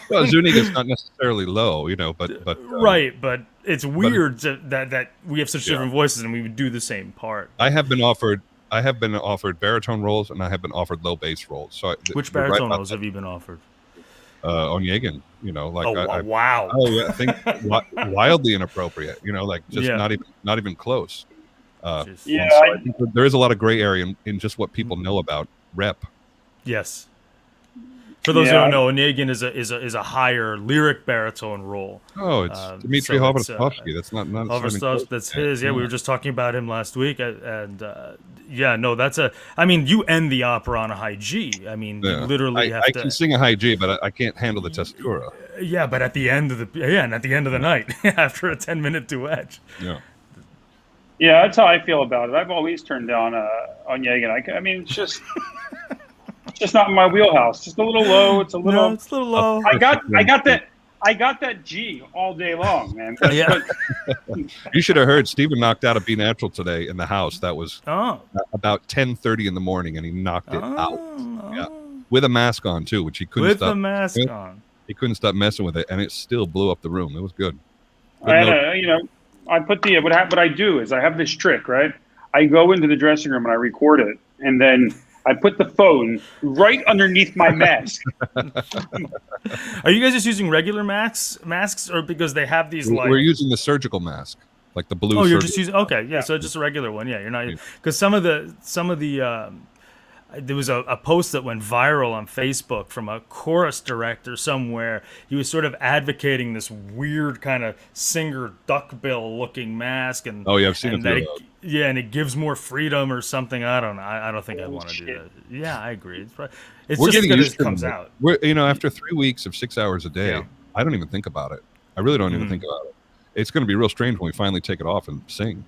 Well, Zuniga's not necessarily low, but right, but it's weird that we have such different voices and we would do the same part. I have been offered baritone roles and I have been offered low bass roles. So which baritone roles have you been offered? Onegin, wow. Oh yeah, I think wildly inappropriate. Just not even close. I think there is a lot of gray area in just what people know about rep. Yes. For those who don't know, Onegin is a higher lyric baritone role. Oh, it's Dmitry Hovostovsky. That's not Hovostovsky. That's his. Yeah, we were just talking about him last week, and that's a. I mean, you end the opera on a high G. I mean, you literally have to. I can sing a high G, but I can't handle the tessitura. Yeah, but at the end of the night, after a 10-minute duet. Yeah. Yeah, that's how I feel about it. I've always turned down Onegin. I mean, it's just. Just not in my wheelhouse. Just a little low. It's a little. No, it's a little low. I got that G all day long, man. You should have heard Steven knocked out a B natural today in the house. That was about 10:30 in the morning, and he knocked it out. Yeah, with a mask on too, which he couldn't stop. With the mask on, he couldn't stop messing with it, and it still blew up the room. It was good. I put what I do is I have this trick, right? I go into the dressing room and I record it, and then I put the phone right underneath my mask. Are you guys just using regular masks, or because they have these? We're using the surgical mask, like the blue. Oh, you're just using so just a regular one. Yeah, you're not because some of the there was a post that went viral on Facebook from a chorus director somewhere. He was sort of advocating this weird kind of singer duckbill looking mask, and I've seen it. And it gives more freedom or something. I don't know. I don't think I'd want to do that. Yeah, I agree. It's We're just getting good used as it comes out. We're after 3 weeks of 6 hours a day, I don't even think about it. I really don't even think about it. It's going to be real strange when we finally take it off and sing.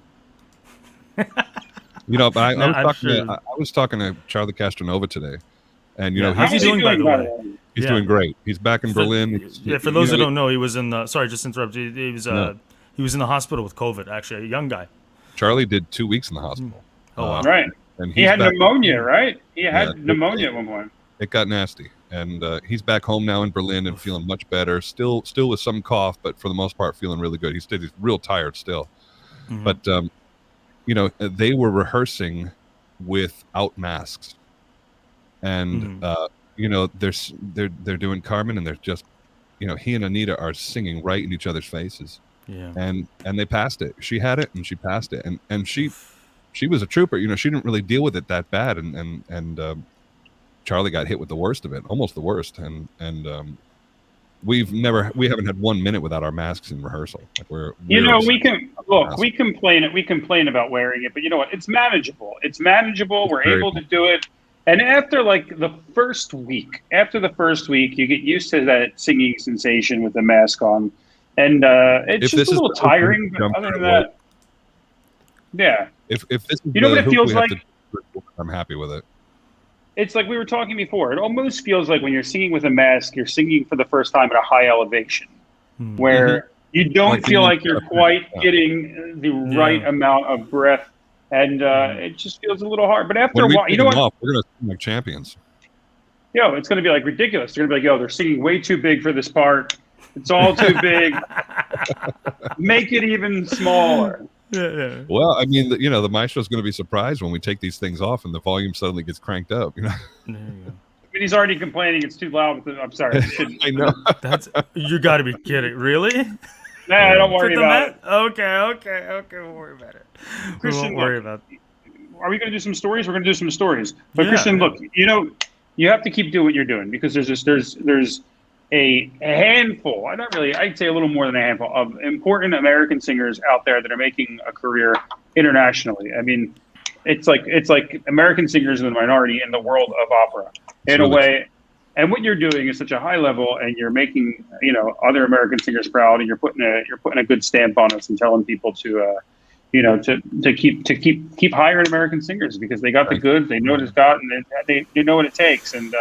But I was talking to Charlie Castronova today, and how's he doing, by the way? He's doing great. He's back in Berlin. For those who don't know, he was in the. Sorry, just interrupt you. He was in the hospital with COVID. Actually, a young guy. Charlie did 2 weeks in the hospital. Oh wow! Right, and he had pneumonia. Right, he had pneumonia at one point. It got nasty, and he's back home now in Berlin and feeling much better. Still with some cough, but for the most part, feeling really good. He's real tired still, but. They were rehearsing without masks, and they're doing Carmen, and they're just, he and Anita are singing right in each other's faces. Yeah, and they passed it. She had it, and she passed it, and she was a trooper. She didn't really deal with it that bad, and Charlie got hit with the worst of it, almost the worst, and we haven't had 1 minute without our masks in rehearsal. We complain about wearing it, but you know what? It's manageable. We're able to do it. And after the first week, you get used to that singing sensation with the mask on, and it's just a little tiring. But other than that, yeah. If this is what it feels like, I'm happy with it. It's like we were talking before. It almost feels like when you're singing with a mask, you're singing for the first time at a high elevation, where you don't feel like you're quite getting the right amount of breath, and it just feels a little hard. But after a while, you know what? We're going to sing like champions. It's going to be ridiculous. They're going to be they're singing way too big for this part. It's all too big. Make it even smaller. Yeah. Well, I mean, the maestro's going to be surprised when we take these things off and the volume suddenly gets cranked up. There you go. I mean, he's already complaining it's too loud. I'm sorry. I know. You got to be kidding. Really? Nah, don't worry about it. Okay. We'll worry about it. Christian, we won't worry about it. Are we going to do some stories? We're going to do some stories. But Christian, look, you have to keep doing what you're doing, because there's a handful, I'd say a little more than a handful of important American singers out there that are making a career internationally. I mean, it's like American singers in the minority in the world of opera in a way. And what you're doing is such a high level, and you're making other American singers proud, and you're putting a good stamp on us and telling people to keep hiring American singers because they got the goods, they know what it's got, and they know what it takes, and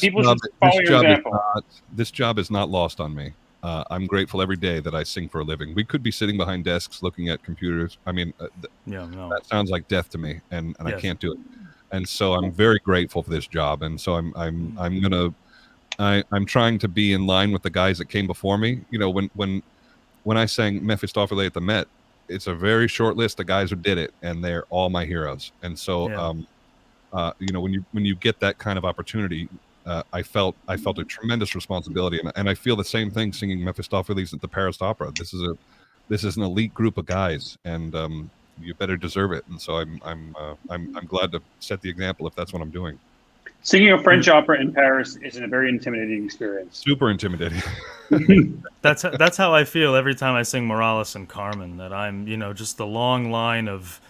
people should follow your example. This job is not lost on me. I'm grateful every day that I sing for a living. We could be sitting behind desks looking at computers. I mean, that sounds like death to me, and I can't do it. And so I'm very grateful for this job. And so I'm trying to be in line with the guys that came before me. You know, when I sang Mephistopheles at the Met, it's a very short list of guys who did it, and they're all my heroes. And so, when you get that kind of opportunity, I felt a tremendous responsibility, and I feel the same thing singing Mephistopheles at the Paris Opera. This is an elite group of guys, and you better deserve it. And so I'm glad to set the example if that's what I'm doing. Singing a French opera in Paris is a very intimidating experience. Super intimidating. That's how I feel every time I sing Morales and Carmen. That I'm just the long line of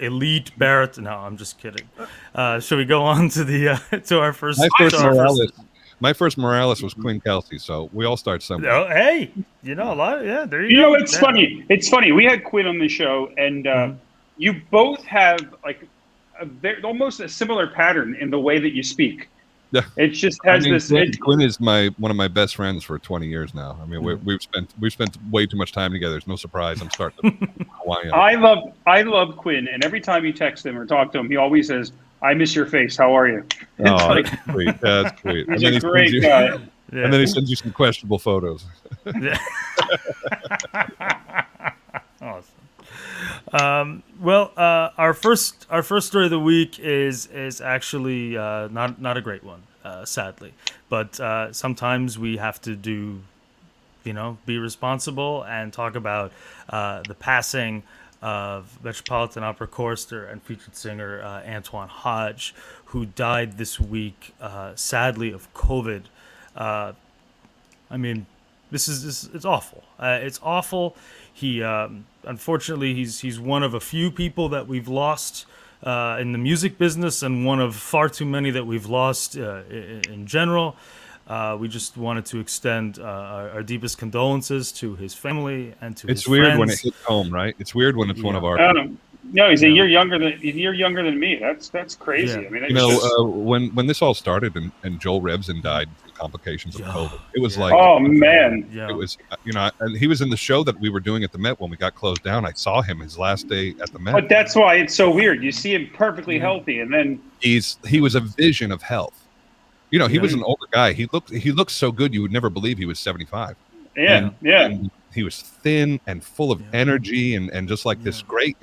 elite baritone. No, I'm just kidding. Should we go on to to our first? My first Morales was Quinn Kelsey, so we all start somewhere. Oh, hey, a lot. Yeah, there you go. It's funny. It's funny. We had Quinn on the show, and you both have almost a similar pattern in the way that you speak. Yeah, it just has this. Quinn is one of my best friends for 20 years now. I mean, we've spent way too much time together. It's no surprise I'm starting to Hawaiian. I love Quinn, and every time you text him or talk to him, he always says, "I miss your face. How are you?" That's sweet. That's sweet. He's a great guy. And then he sends you some questionable photos. Yeah. Awesome. Our first story of the week is actually not a great one, sadly. But sometimes we have to be responsible and talk about the passing of Metropolitan Opera chorister and featured singer Antoine Hodge, who died this week, sadly, of COVID. I mean, it's awful. It's awful. He unfortunately he's one of a few people that we've lost in the music business, and one of far too many that we've lost in general. We just wanted to extend our deepest condolences to his family and to his friends. It's weird when it hits home, right? It's weird when it's one of our. No, he's a year younger than me. That's crazy. Yeah. I mean, when this all started and Joel Revson died from complications of COVID, it was like, oh man, it was and he was in the show that we were doing at the Met when we got closed down. I saw him his last day at the Met. But that's why it's so weird. You see him perfectly healthy, and then he was a vision of health. He was an older guy. He looked so good you would never believe he was 75. And he was thin and full of energy and just like this great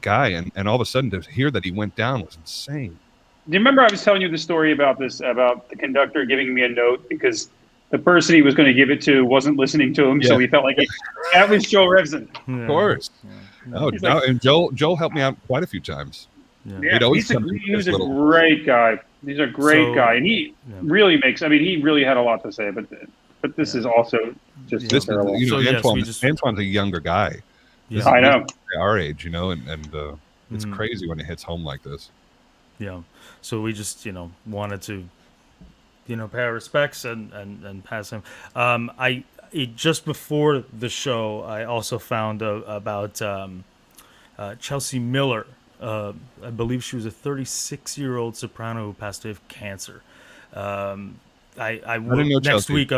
guy. And all of a sudden to hear that he went down was insane. Do you remember I was telling you the story about the conductor giving me a note because the person he was going to give it to wasn't listening to him, so he felt like that was Joel Revson. Of course. And Joel helped me out quite a few times. He's a great guy. He's a great guy, and he really makes. I mean, he really had a lot to say, but this is also just terrible. Antoine's a younger guy. Yeah. I know. Our age, and it's crazy when it hits home like this. Yeah. So we just wanted to pay our respects and pass him. Just before the show, I also found about Chelsea Miller. I believe she was a 36-year-old soprano who passed away of cancer. I didn't know next Chelsea. week.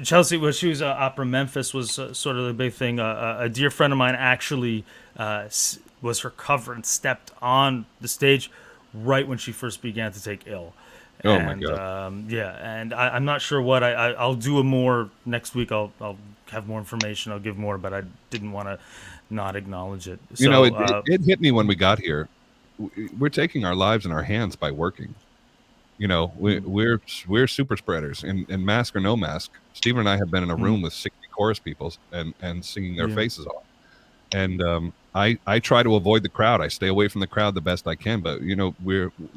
Chelsea. Well, she was Opera Memphis was sort of the big thing. A dear friend of mine actually was her cover and stepped on the stage right when she first began to take ill. My God. And I'm not sure what I'll do more next week. I'll have more information. I'll give more, but I didn't want to not acknowledge it. So, it hit me when we got here. We're taking our lives in our hands by working. We're super spreaders, and mask or no mask. Steven and I have been in a room with 60 chorus people and singing their faces off. And I try to avoid the crowd. I stay away from the crowd the best I can. But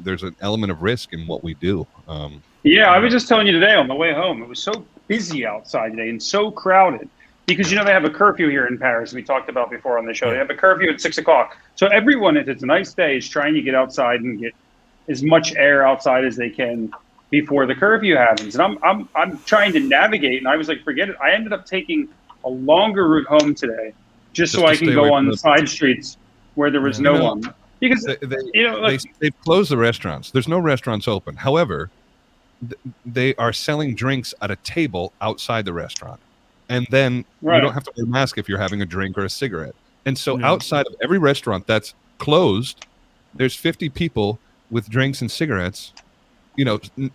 there's an element of risk in what we do. I was just telling you today on the way home. It was so busy outside today and so crowded. Because they have a curfew here in Paris. We talked about before on the show. They have a curfew at 6:00. So everyone, if it's a nice day, is trying to get outside and get as much air outside as they can before the curfew happens. And I'm trying to navigate, and I was like, forget it. I ended up taking a longer route home today just so I can go on the side streets where there was no one. Because they've closed the restaurants. There's no restaurants open. However, they are selling drinks at a table outside the restaurant. And then you don't have to wear a mask if you're having a drink or a cigarette. And so outside of every restaurant that's closed, there's 50 people with drinks and cigarettes,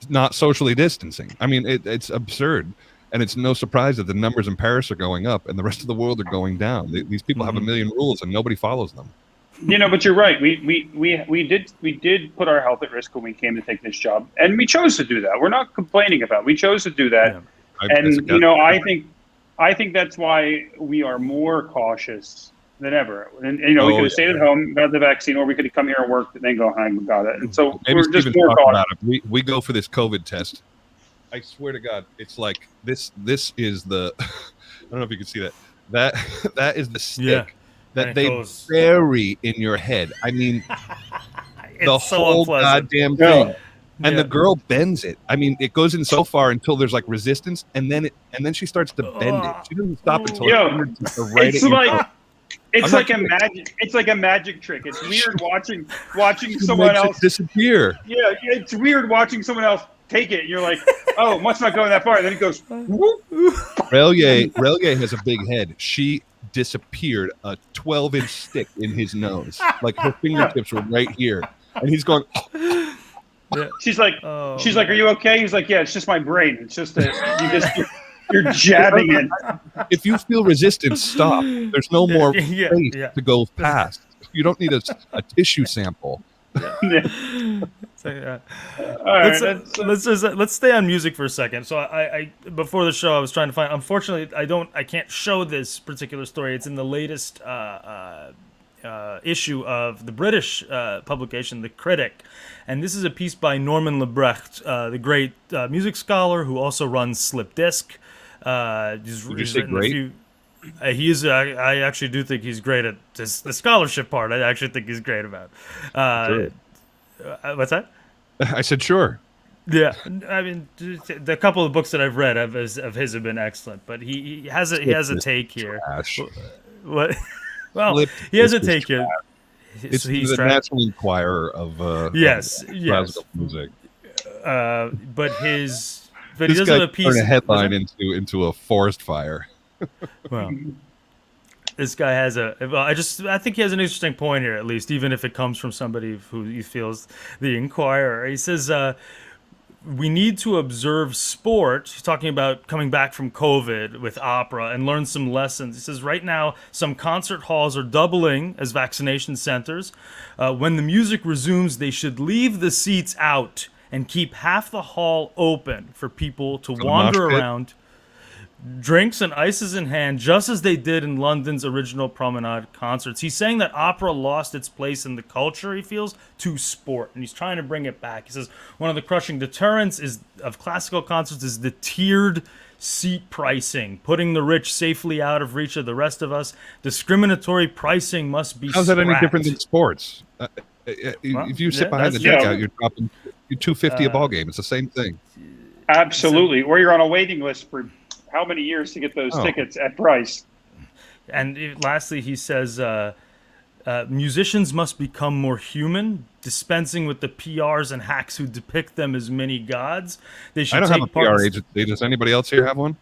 not socially distancing. I mean, it's absurd. And it's no surprise that the numbers in Paris are going up and the rest of the world are going down. These people have a million rules and nobody follows them. But you're right. We did put our health at risk when we came to take this job, and we chose to do that. We're not complaining about it. We chose to do that. I think that's why we are more cautious than ever. And we could have stayed at home, got the vaccine, or we could have come here and worked and then go home and got it. And so maybe we're just more cautious. We go for this COVID test. I swear to God, it's like this is the I don't know if you can see that is the stick that they bury in your head. I mean, the whole goddamn thing. And the girl bends it. I mean, it goes in so far until there's like resistance, and then she starts to bend it. She doesn't stop until it's like a magic trick. It's weird watching someone else disappear. Yeah, it's weird watching someone else take it. And you're like, oh, must not go that far. And then it goes. Relier has a big head. She disappeared a 12-inch stick in his nose. Like her fingertips were right here, and he's going. Yeah. She's like, are you okay? He's like, yeah, it's just my brain. It's just that you're jabbing it. If you feel resistance, stop. There's no more space to go past. You don't need a tissue sample. Let's stay on music for a second. So I before the show I was trying to find. Unfortunately, I can't show this particular story. It's in the latest issue of the British publication, The Critic, and this is a piece by Norman Lebrecht, the great music scholar who also runs Slip Disc. Did you say great? He is. I actually do think he's great at the scholarship part. I actually think he's great about. What's that? I said sure. Yeah, I mean, the couple of books that I've read of his have been excellent, but he has a take here. What? Well, he has a take here. He's the National Enquirer of classical music. But he this does guy have a piece. Turn a headline into a forest fire. Well, this guy has I think he has an interesting point here, at least, even if it comes from somebody who he feels the Inquirer. He says, we need to observe sport. He's talking about coming back from COVID with opera and learn some lessons. He says, right now, some concert halls are doubling as vaccination centers. When the music resumes, they should leave the seats out and keep half the hall open for people to wander around, drinks and ices in hand, just as they did in London's original Promenade concerts. He's saying that opera lost its place in the culture, he feels, to sport, and he's trying to bring it back. He says one of the crushing deterrents of classical concerts is the tiered seat pricing, putting the rich safely out of reach of the rest of us. Discriminatory pricing must be How's that any different than sports? If you sit behind the dugout, you're dropping $250 a ball game. It's the same thing. Absolutely. Or you're on a waiting list for how many years to get those tickets at price. And lastly, he says musicians must become more human, dispensing with the PRs and hacks who depict them as mini gods. They should I don't have a PR agency. Does anybody else here have one?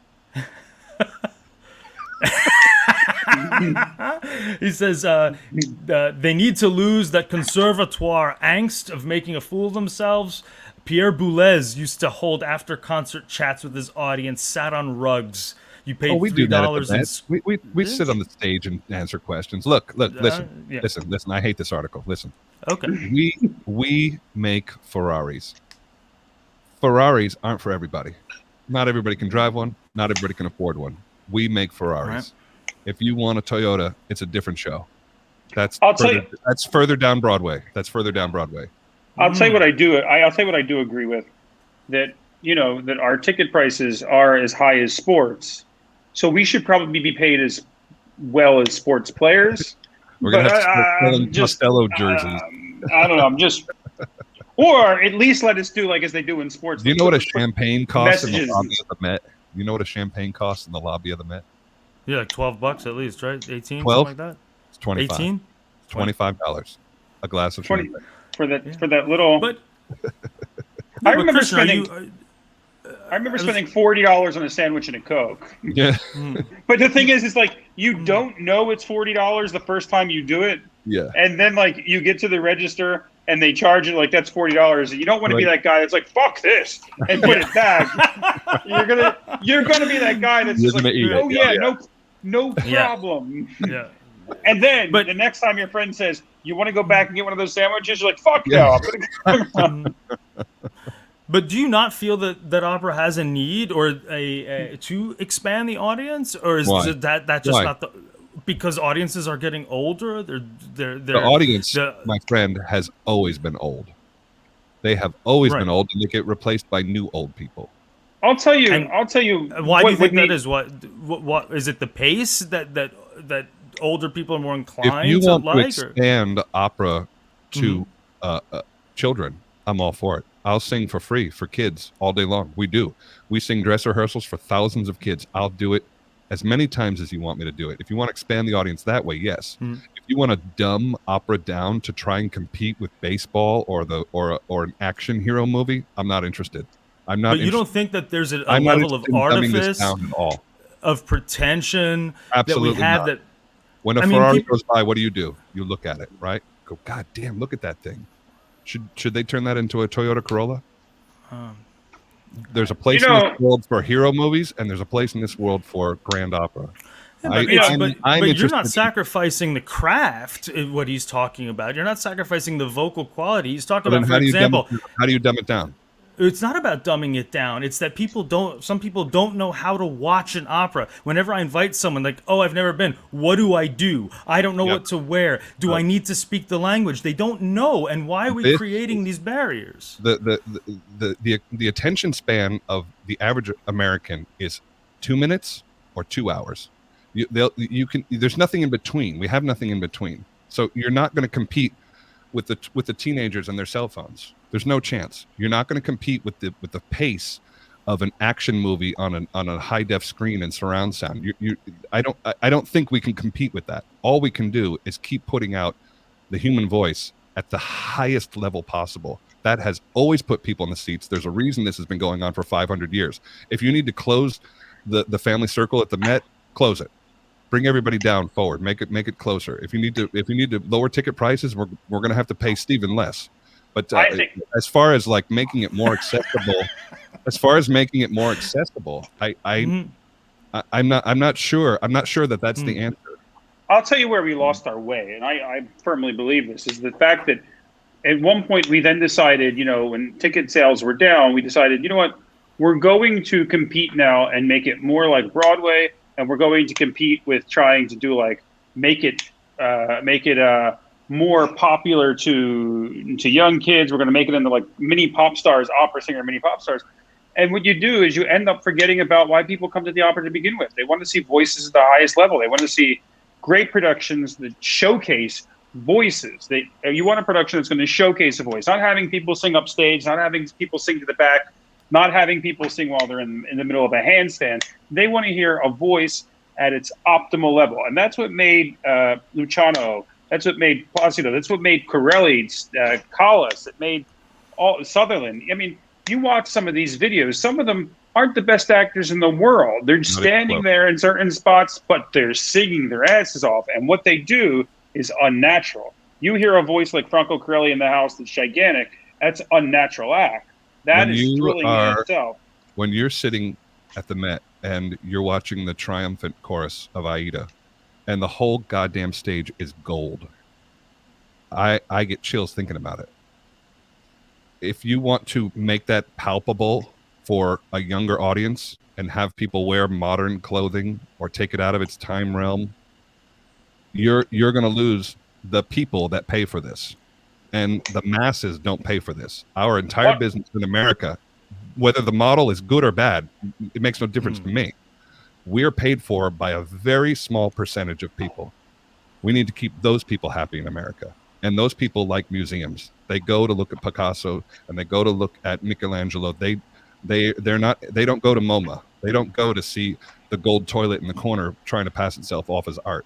He says they need to lose that conservatoire angst of making a fool of themselves. Pierre Boulez used to hold after-concert chats with his audience, sat on rugs. You paid $3. We sit on the stage and answer questions. Look, listen. I hate this article. Listen. Okay. We make Ferraris. Ferraris aren't for everybody. Not everybody can drive one. Not everybody can afford one. We make Ferraris. Right. If you want a Toyota, it's a different show. That's further down Broadway. I'll tell you what I do. I'll tell you what I do agree with. That that our ticket prices are as high as sports, so we should probably be paid as well as sports players. We're gonna have to start selling Costello jerseys. I don't know. Or at least let us do like as they do in sports. Do you know what a champagne costs in the messages. lobby of the Met? You know what a champagne costs in the lobby of the Met? Yeah, like $12 at least, right? 18, 12? something like that. It's 25. 18? $25 a glass of 20 champagne. for that little. But I but remember Christian, spending. I remember spending $40 on a sandwich and a Coke. Yeah. But the thing is like you don't know it's $40 the first time you do it. Yeah. And then like you get to the register and they charge it like that's $40. And you don't want to be that guy that's like fuck this and put it back. You're gonna be that guy that's just like oh yeah, no problem. Yeah. And then But the next time your friend says you want to go back and get one of those sandwiches, you're like fuck no. But do you not feel that opera has a need or a to expand the audience, or is Why? that just Why? not the because audiences are getting older? The audience, my friend, has always been old. They have always been old, and they get replaced by new old people. I'll tell you. Why do you think that is? What is it? The pace that older people are more inclined if you to want like? to expand opera to children, I'm all for it. I'll sing for free for kids all day long. We do. We sing dress rehearsals for thousands of kids. I'll do it as many times as you want me to do it. If you want to expand the audience that way, yes. If you want to dumb opera down to try and compete with baseball or an action hero movie, I'm not interested. I'm not. But you don't think that there's a I'm level of artifice, down at all. of pretension Absolutely that we have not. that. When a Ferrari goes by, what do? You look at it, right? Go, God damn, look at that thing. Should they turn that into a Toyota Corolla? There's a place in this world for hero movies, and there's a place in this world for grand opera. But you're not sacrificing the craft. What he's talking about, you're not sacrificing the vocal quality. He's talking about, for example, how do you dumb it down? It's not about dumbing it down. It's that some people don't know how to watch an opera. Whenever I invite someone, like, oh, I've never been, what do? I don't know what to wear. Do I need to speak the language? They don't know. And why are we creating these barriers? The attention span of the average American is 2 minutes or 2 hours. There's nothing in between. We have nothing in between. So you're not going to compete with the teenagers and their cell phones. There's no chance. You're not going to compete with the pace of an action movie on a high def screen and surround sound. I don't think we can compete with that. All we can do is keep putting out the human voice at the highest level possible. That has always put people in the seats. There's a reason this has been going on for 500 years. If you need to close the family circle at the Met, close it. Bring everybody down forward. Make it closer. If you need to lower ticket prices, we're going to have to pay Stephen less. But as far as like making it more accessible, I'm not sure that that's the answer. I'll tell you where we lost our way, and I firmly believe this is the fact that at one point we then decided, when ticket sales were down, we decided, you know what, we're going to compete now and make it more like Broadway, and we're going to compete with trying to do like make it more popular to young kids. We're going to make it into like mini pop stars, opera singer, mini pop stars. And what you do is you end up forgetting about why people come to the opera to begin with. They want to see voices at the highest level. They want to see great productions that showcase voices. You want a production that's going to showcase a voice, not having people sing upstage, not having people sing to the back, not having people sing while they're in the middle of a handstand. They want to hear a voice at its optimal level. And that's what made Luciano, that's what made Placido, that's what made Corelli, Callas, it made Sutherland. I mean, you watch some of these videos, some of them aren't the best actors in the world. They're standing there in certain spots, but they're singing their asses off. And what they do is unnatural. You hear a voice like Franco Corelli in the house that's gigantic, that's unnatural act. That is thrilling in itself. When you're sitting at the Met and you're watching the triumphant chorus of Aida, and the whole goddamn stage is gold, I get chills thinking about it. If you want to make that palpable for a younger audience and have people wear modern clothing or take it out of its time realm, you're going to lose the people that pay for this. And the masses don't pay for this. Our entire business in America, whether the model is good or bad, it makes no difference to me. We're paid for by a very small percentage of people. We need to keep those people happy in America. And those people like museums. They go to look at Picasso and they go to look at Michelangelo. They don't go to MoMA. They don't go to see the gold toilet in the corner trying to pass itself off as art.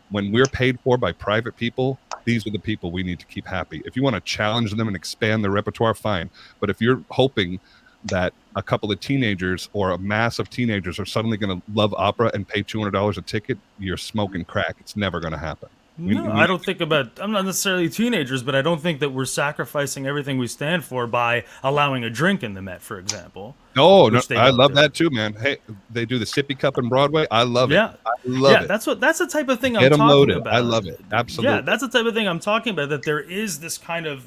When we're paid for by private people, these are the people we need to keep happy. If you want to challenge them and expand their repertoire, fine. But if you're hoping that a couple of teenagers or a mass of teenagers are suddenly going to love opera and pay $200 a ticket, you're smoking crack. It's never going to happen. No, I don't think I'm not necessarily teenagers, but I don't think that we're sacrificing everything we stand for by allowing a drink in the Met, for example. No, I love that too, man. Hey, they do the sippy cup in Broadway. I love it. I love it. That's the type of thing I'm talking loaded. about. I love it. Absolutely. Yeah, that's the type of thing I'm talking about, that there is this kind of,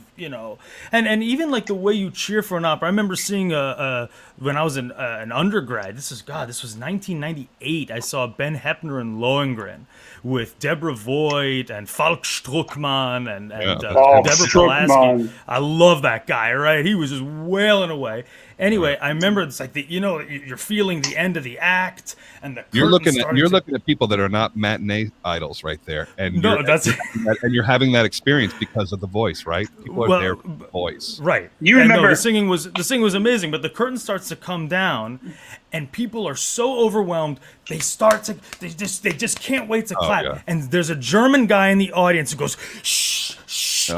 and even like the way you cheer for an opera. I remember seeing when I was an undergrad, this was 1998. I saw Ben Heppner and Lohengrin with Deborah Voigt and Falk Struckmann and Deborah Pulaski. I love that guy, right? He was just wailing away. Anyway, I remember it's like you're feeling the end of the act, and the you're looking at people that are not matinee idols right there, and you're having that experience because of the voice, right? People are there for the voice, right? You remember the singing was amazing, but the curtain starts to come down, and people are so overwhelmed they just can't wait to clap. Yeah. And there's a German guy in the audience who goes shh, shh.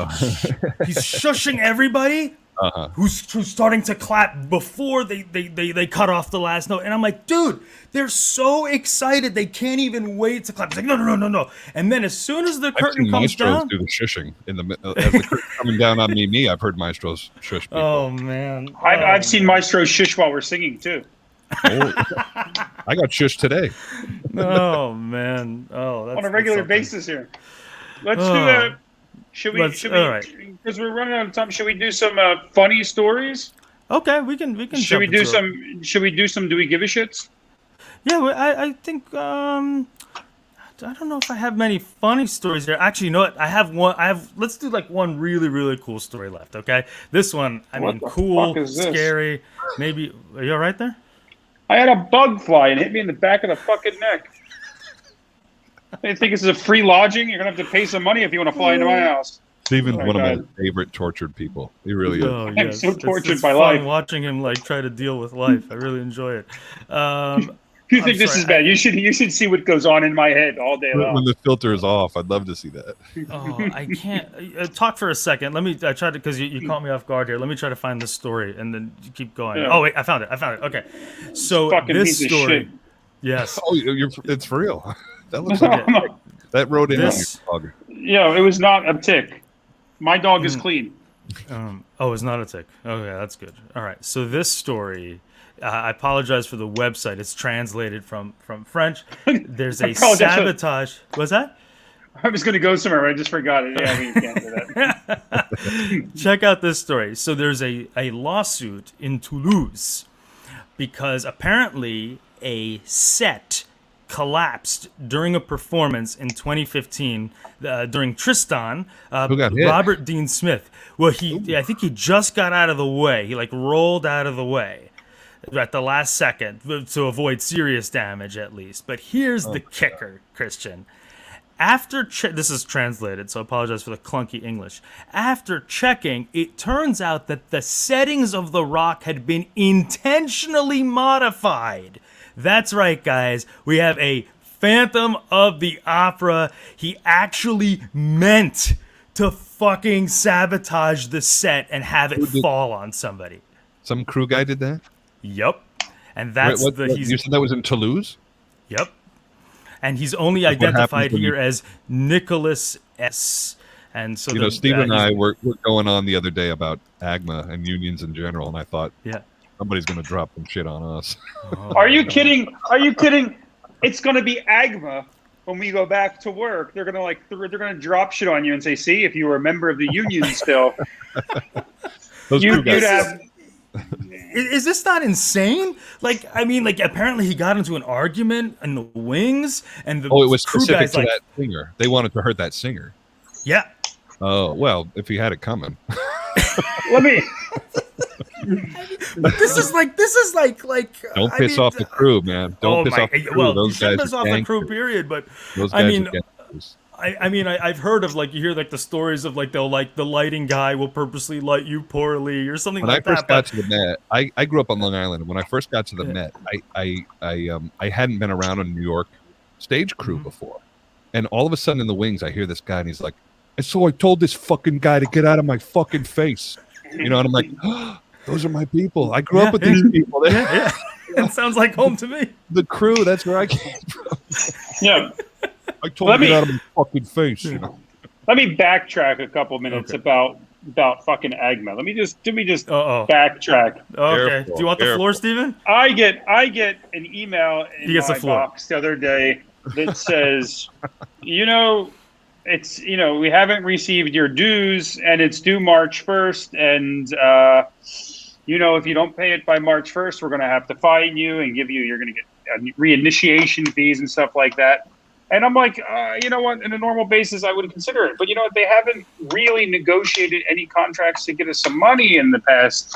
He's shushing everybody. Who's starting to clap before they cut off the last note. And I'm like, dude, they're so excited they can't even wait to clap. It's like, no. And then as soon as the curtain comes down, do the shushing in the as the curtain coming down on me. I've heard maestros shush people. Oh man, I've seen maestros shush while we're singing too. Oh, I got shushed today. Oh man, that's on a regular basis here. Let's do that. Should we? Because we're running out of time. Should we do some funny stories? Okay, we can. Should we do some? Should we do some? Do we give a shits? Yeah, I think. I don't know if I have many funny stories here. Actually, you know what? I have one. Let's do like one really, really cool story left. Okay, this one. Cool, scary. Maybe. Are you all right there? I had a bug fly and hit me in the back of the fucking neck. I think this is a free lodging. You're gonna have to pay some money if you want to fly into my house. Steven's one of my favorite tortured people. He really is. Oh, I'm so tortured it's by fun life. Watching him like try to deal with life. I really enjoy it. You think this is bad? You should see what goes on in my head all day long. When the filter is off, I'd love to see that. Oh, I can't talk for a second. Let me. I tried to because you caught me off guard here. Let me try to find this story and then you keep going. Yeah. Oh wait, I found it. Okay, so this story. Yes. Oh, it's for real. That looks like that wrote in this, on your dog. Yeah, it was not a tick. My dog is clean. It's not a tick. Okay, that's good. All right. So this story, I apologize for the website. It's translated from French. There's a sabotage. What's that? I was going to go somewhere, but I just forgot it. Yeah, you can't do that. Check out this story. So there's a lawsuit in Toulouse because apparently a set collapsed during a performance in 2015 during Tristan. Who got hit? Robert Dean Smith. Well, I think he just got out of the way. He rolled out of the way at the last second to avoid serious damage, at least. But here's the kicker, Christian. This is translated, so I apologize for the clunky English. After checking, it turns out that the settings of the rock had been intentionally modified. That's right, guys. We have a Phantom of the Opera. He actually meant to fucking sabotage the set and have it fall on somebody. Some crew guy did that? Yep. And that's you said that was in Toulouse? Yep. And he's only identified here as Nicholas S. And so Steve and I were going on the other day about AGMA and unions in general, and I thought, somebody's going to drop some shit on us. Are you kidding? It's going to be AGMA when we go back to work. They're going to drop shit on you and say, "See, if you were a member of the union still, you'd have." Is this not insane? Apparently he got into an argument in the wings, and it was specific to that singer. They wanted to hurt that singer. Yeah. Oh well, if he had it coming. Let me. But this is like. Don't piss off the crew, man. Don't piss off the crew. Well, you shouldn't piss off the crew, period. But those guys I mean, I've heard of like you hear like the stories of like they'll like the lighting guy will purposely light you poorly or something When like I first that. got to the Met, I grew up on Long Island. When I first got to the Met, I hadn't been around a New York stage crew before, and all of a sudden in the wings, I hear this guy, and he's like, "And so I told this fucking guy to get out of my fucking face," you know, and I'm like, oh, "Those are my people. I grew up with these people." Yeah. It sounds like home to me. The crew, that's where I came from. Yeah. I told him to get out of my fucking face. You know? Let me backtrack a couple minutes about fucking Agma. Let me just backtrack. Okay. Careful, Do you want the floor, Steven? I get an email in my box the other day that says, it's we haven't received your dues and it's due March 1st, and if you don't pay it by March 1st, we're going to have to fine you and you're going to get reinitiation fees and stuff like that. And I'm like, you know what? In a normal basis, I would consider it. But you know what? They haven't really negotiated any contracts to get us some money in the past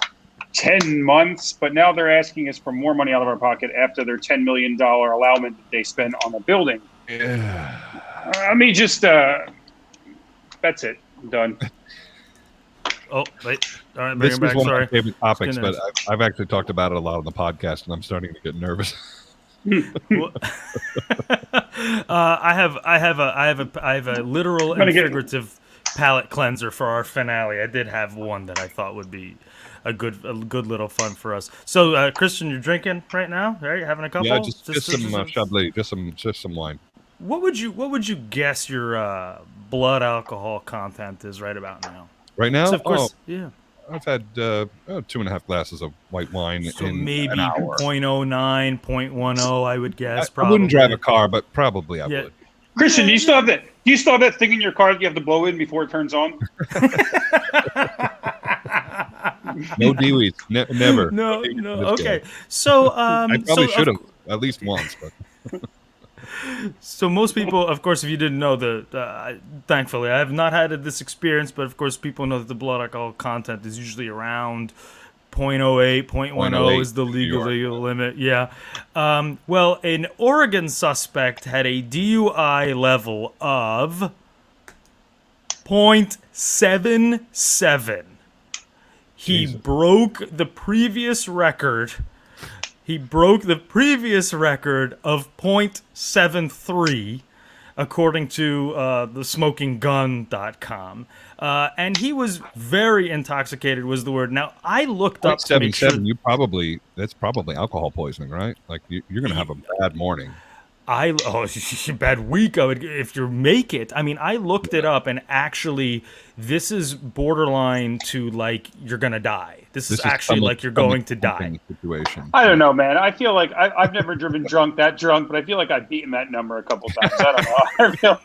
10 months. But now they're asking us for more money out of our pocket after their $10 million allowment that they spent on the building. Yeah. Let me just, that's it. I'm done. Oh, wait. All right, this was one sorry. of my favorite topics, but I've actually talked about it a lot on the podcast, and I'm starting to get nervous. I have a literal and figurative palate cleanser for our finale. I did have one that I thought would be a good little fun for us. So, Christian, you're drinking right now, right? You're having a couple. Yeah, just some Chablis, just some wine. What would you guess your blood alcohol content is right about now? Right now, so of course, yeah. I've had 2.5 glasses of white wine so in maybe an hour. 0.09, 0.10, I would guess. I wouldn't drive a car, but probably I would. Christian, do you still have that thing in your car that you have to blow in before it turns on? No DWs, never. No. Okay, so I probably should have at least once, but. So most people, of course, if you didn't know, thankfully, I have not had this experience, but of course, people know that the blood alcohol content is usually around 0.08, 0.10 is the legal limit. Yeah. Well, an Oregon suspect had a DUI level of 0.77. He broke the previous record. He broke the previous record of 0.73, according to thesmokinggun.com. And he was very intoxicated, was the word. Now, I looked up to make sure. That's probably alcohol poisoning, right? Like, you're going to have a bad morning. Bad week. I would, if you make it. I mean, I looked it up, and actually, this is borderline to like you're gonna die. This is actually like you're going to die. Situation. I don't know, man. I feel like I've never driven drunk, but I feel like I've beaten that number a couple times. I don't know.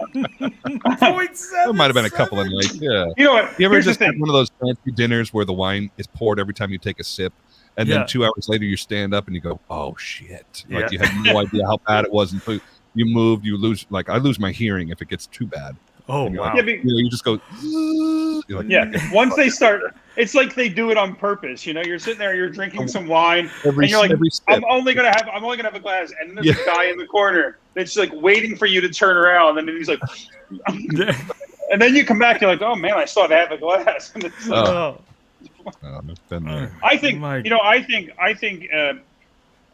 There might have been a couple of nights. Yeah. You know what? You ever just had one of those fancy dinners where the wine is poured every time you take a sip? And then 2 hours later, you stand up and you go, "Oh shit!" Like you had no idea how bad it was until you moved. You lose, like I lose my hearing if it gets too bad. Oh wow! Yeah, you just go. You're like, once they start, it's like they do it on purpose. You're sitting there, you're drinking some wine, and you're like, "I'm only gonna have a glass," and then there's a guy in the corner that's like waiting for you to turn around, and then he's like, and then you come back, you're like, "Oh man, I still have half a glass." And it's like, I think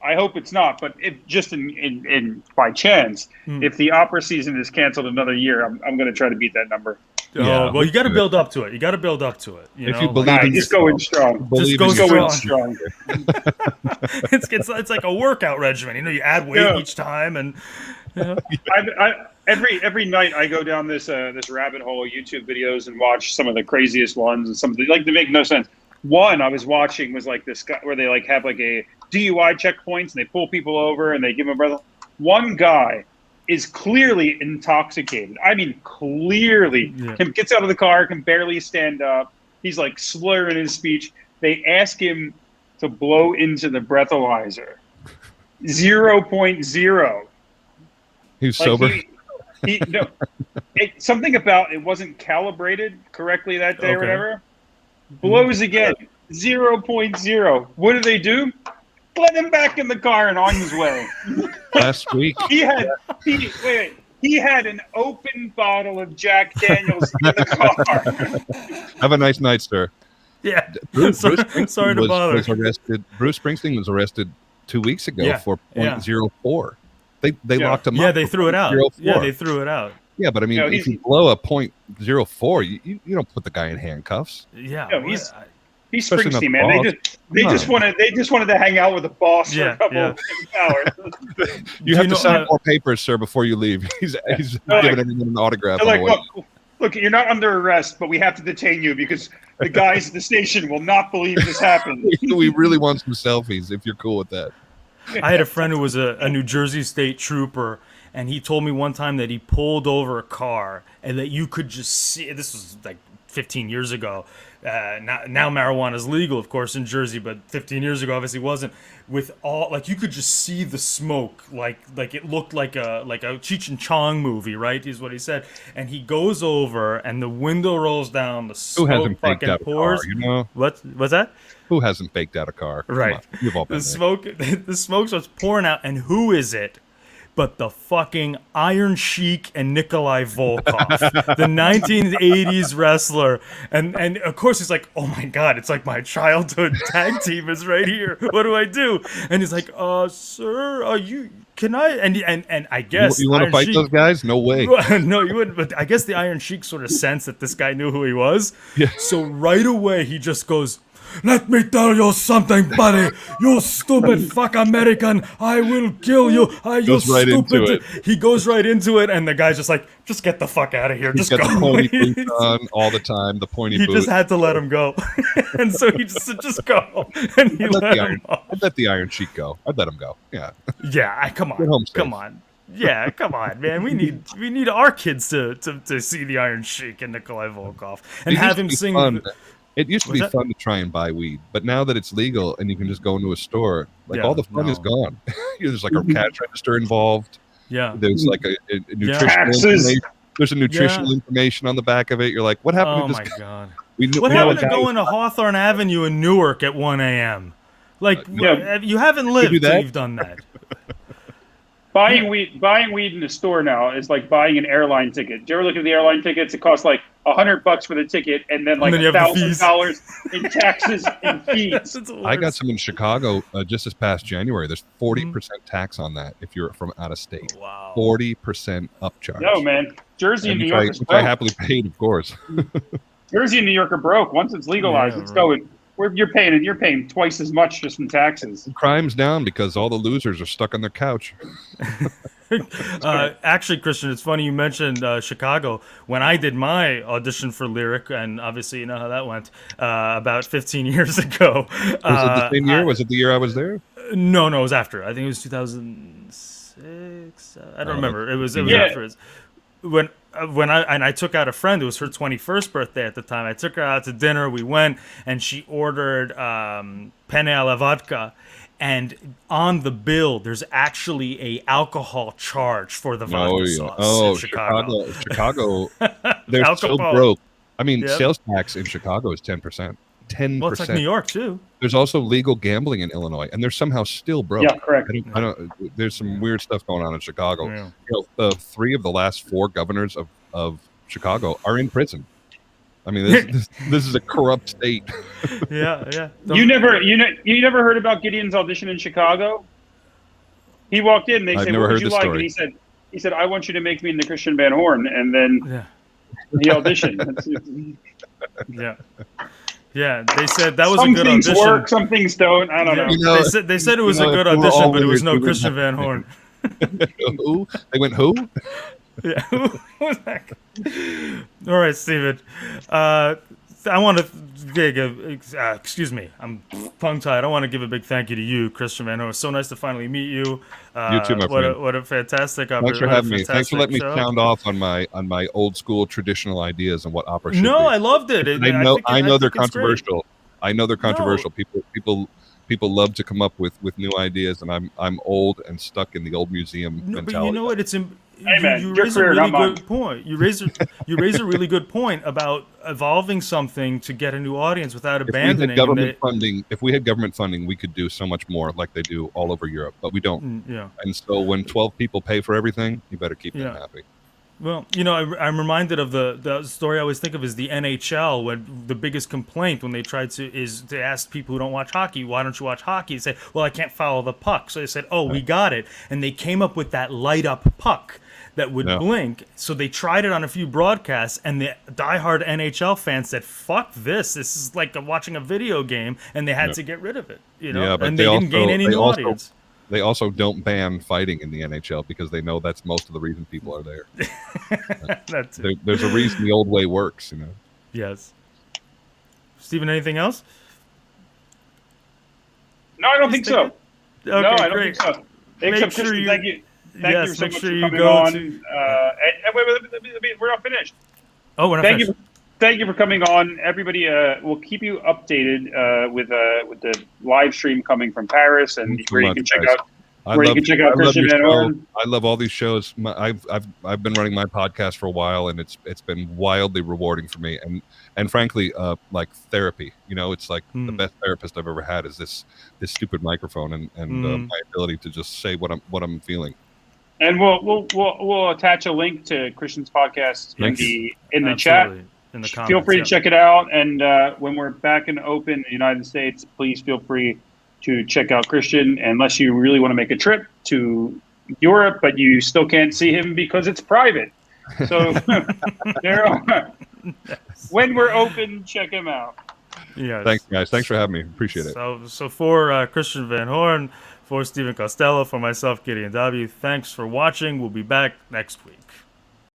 I hope it's not, but if just in by chance, if the opera season is canceled another year, I'm going to try to beat that number. Well, you got to build up to it. You believe, just go in strong. Just go in strong. It's like a workout regimen. You add weight each time, and every night I go down this rabbit hole of YouTube videos and watch some of the craziest ones and some of the they make no sense. One I was watching was like this guy where they like have like a DUI checkpoints and they pull people over and they give them a breath. One guy is clearly intoxicated. I mean, clearly. Gets out of the car, can barely stand up. He's like slurring his speech. They ask him to blow into the breathalyzer. 0.0. He's sober. Something about it wasn't calibrated correctly that day or whatever. Blows again. 0.0. What do? Let him back in the car and on his way. Last week. He He had an open bottle of Jack Daniels in the car. Have a nice night, sir. Yeah. Bruce Sorry Springsteen to bother. was arrested. Bruce Springsteen was arrested 2 weeks ago for .04. They locked him up. Yeah, they threw it out. .04. Yeah, they threw it out. Yeah, but I mean, if you blow a .04, you don't put the guy in handcuffs. Yeah, no, he's Springsteen, man. They just wanted to hang out with the boss for a couple of hours. You have to sign more papers, sir, before you leave. He's giving everyone an autograph. Look, you're not under arrest, but we have to detain you because the guys at the station will not believe this happened. We really want some selfies if you're cool with that. I had a friend who was a New Jersey state trooper, and he told me one time that he pulled over a car and that you could just see, this was like 15 years ago. Now marijuana is legal, of course, in Jersey, but 15 years ago, obviously wasn't. With all, like, you could just see the smoke, like it looked like a Cheech and Chong movie, right? Is what he said. And he goes over, and the window rolls down, the smoke fucking pours. You know what's that? Who hasn't faked out a car? Right. You've all been the smoke starts pouring out, and who is it? But the fucking Iron Sheik and Nikolai Volkov, the 1980s wrestler. And of course he's like, oh my God, it's like my childhood tag team is right here. What do I do? And he's like, sir, can I? And I guess you want to fight those guys? No way. No, you wouldn't. But I guess the Iron Sheik sort of sensed that this guy knew who he was. Yeah. So right away he just goes, let me tell you something, buddy. You stupid fuck American. I will kill you. Goes right into it. He goes right into it, and the guy's just like, just get the fuck out of here. He's just got go. The pointy boots on all the time. The pointy boots. He just had to let him go. And so he just said, just go. And he let him go. I'd let the Iron Sheik go. I'd let him go. Yeah. Yeah, come on. Come on. Yeah, come on, man. We need our kids to see the Iron Sheik and Nikolai Volkov and have him sing. Fun. It used to be fun to try and buy weed, but now that it's legal and you can just go into a store, all the fun is gone. There's like a cash register involved. Yeah. There's like a nutritional information. There's a nutritional information on the back of it. You're like, what happened to this? Oh my God. What happened to going to Hawthorne Avenue in Newark at 1 a.m.? Like, you haven't lived till you've done that. Buying weed in the store now is like buying an airline ticket. Do you ever look at the airline tickets? It costs like $100 for the ticket, and then like $1,000 in taxes and fees. I got some in Chicago just this past January. There's 40% tax on that if you're from out of state. Wow. 40% upcharge. No, man. Jersey and New York is broke. I happily paid, of course. Jersey and New York are broke. Once it's legalized, it's going. You're paying twice as much just in taxes. Crime's down because all the losers are stuck on their couch. Actually, Christian, it's funny you mentioned Chicago. When I did my audition for Lyric, and obviously you know how that went, about 15 years ago. Was it the same year? Was it the year I was there? No, it was after. I think it was 2006. I don't remember. It was after. When I took out a friend, it was her 21st birthday at the time. I took her out to dinner. We went, and she ordered penne alla vodka. And on the bill, there's actually a alcohol charge for the vodka sauce in Chicago. Chicago, they're so broke. I mean, sales tax in Chicago is 10%. 10%. Well, it's like New York too. There's also legal gambling in Illinois, and they're somehow still broke. Yeah, correct. I don't. There's some weird stuff going on in Chicago. Yeah. You know, 3 of the last 4 governors of Chicago are in prison. I mean, this is a corrupt state. Yeah. You never heard about Gideon's audition in Chicago? He walked in. They said, "What would you like?" And he said, "I want you to make me into Christian Van Horn." And then he auditioned. Yeah, they said that was a good audition. Some things work, some things don't. I don't know. You know they said it was a good audition, but it was no Christian Van Horn. Who? They went who? Yeah. All right, Steven. I want to excuse me. I'm tongue-tied. I want to give a big thank you to you, Christian Van Horn. It's so nice to finally meet you. You too, my friend. What a fantastic opportunity. Thanks for having me. Thanks for letting me sound off on my old school traditional ideas and what opera should be. No, I loved it. I know they're controversial. I know they're controversial. People love to come up with new ideas, and I'm old and stuck in the old museum mentality. But you know what? You raise a really good point. You raise a really good point about evolving something to get a new audience without abandoning. If we had government funding, we could do so much more, like they do all over Europe. But we don't. Yeah. And so when 12 people pay for everything, you better keep them happy. Well, I'm reminded of the story I always think of is the NHL, when the biggest complaint when they tried to ask people who don't watch hockey, why don't you watch hockey? They say, well, I can't follow the puck. So they said, oh, we got it. And they came up with that light up puck that would blink. So they tried it on a few broadcasts, and the diehard NHL fans said, fuck this. This is like watching a video game, and they had to get rid of it. But and they didn't gain any new audience. They also don't ban fighting in the NHL because they know that's most of the reason people are there. There's a reason the old way works, Yes. Steven, anything else? No, I don't think so. Okay, no, I don't great. think so. Except sure Christian, thank you. Thank you so make much sure for you coming go on. to. Wait, we're not finished. Oh, we're not finished. Thank you for coming on, everybody. We'll keep you updated with the live stream coming from Paris, and where you can check out. Christian Van Horn. I love all these shows. I've been running my podcast for a while, and it's been wildly rewarding for me. And frankly, like therapy. It's like the best therapist I've ever had is this stupid microphone and my ability to just say what I'm feeling. And we'll attach a link to Christian's podcast in the chat. In the comments, feel free to check it out. And when we're back and open in the United States, please feel free to check out Christian, unless you really want to make a trip to Europe, but you still can't see him because it's private. So when we're open, check him out. Yes. Thanks, guys. Thanks for having me. Appreciate it. So for Christian Van Horn, for Steven Costello, for myself, Gideon Dabi, thanks for watching. We'll be back next week.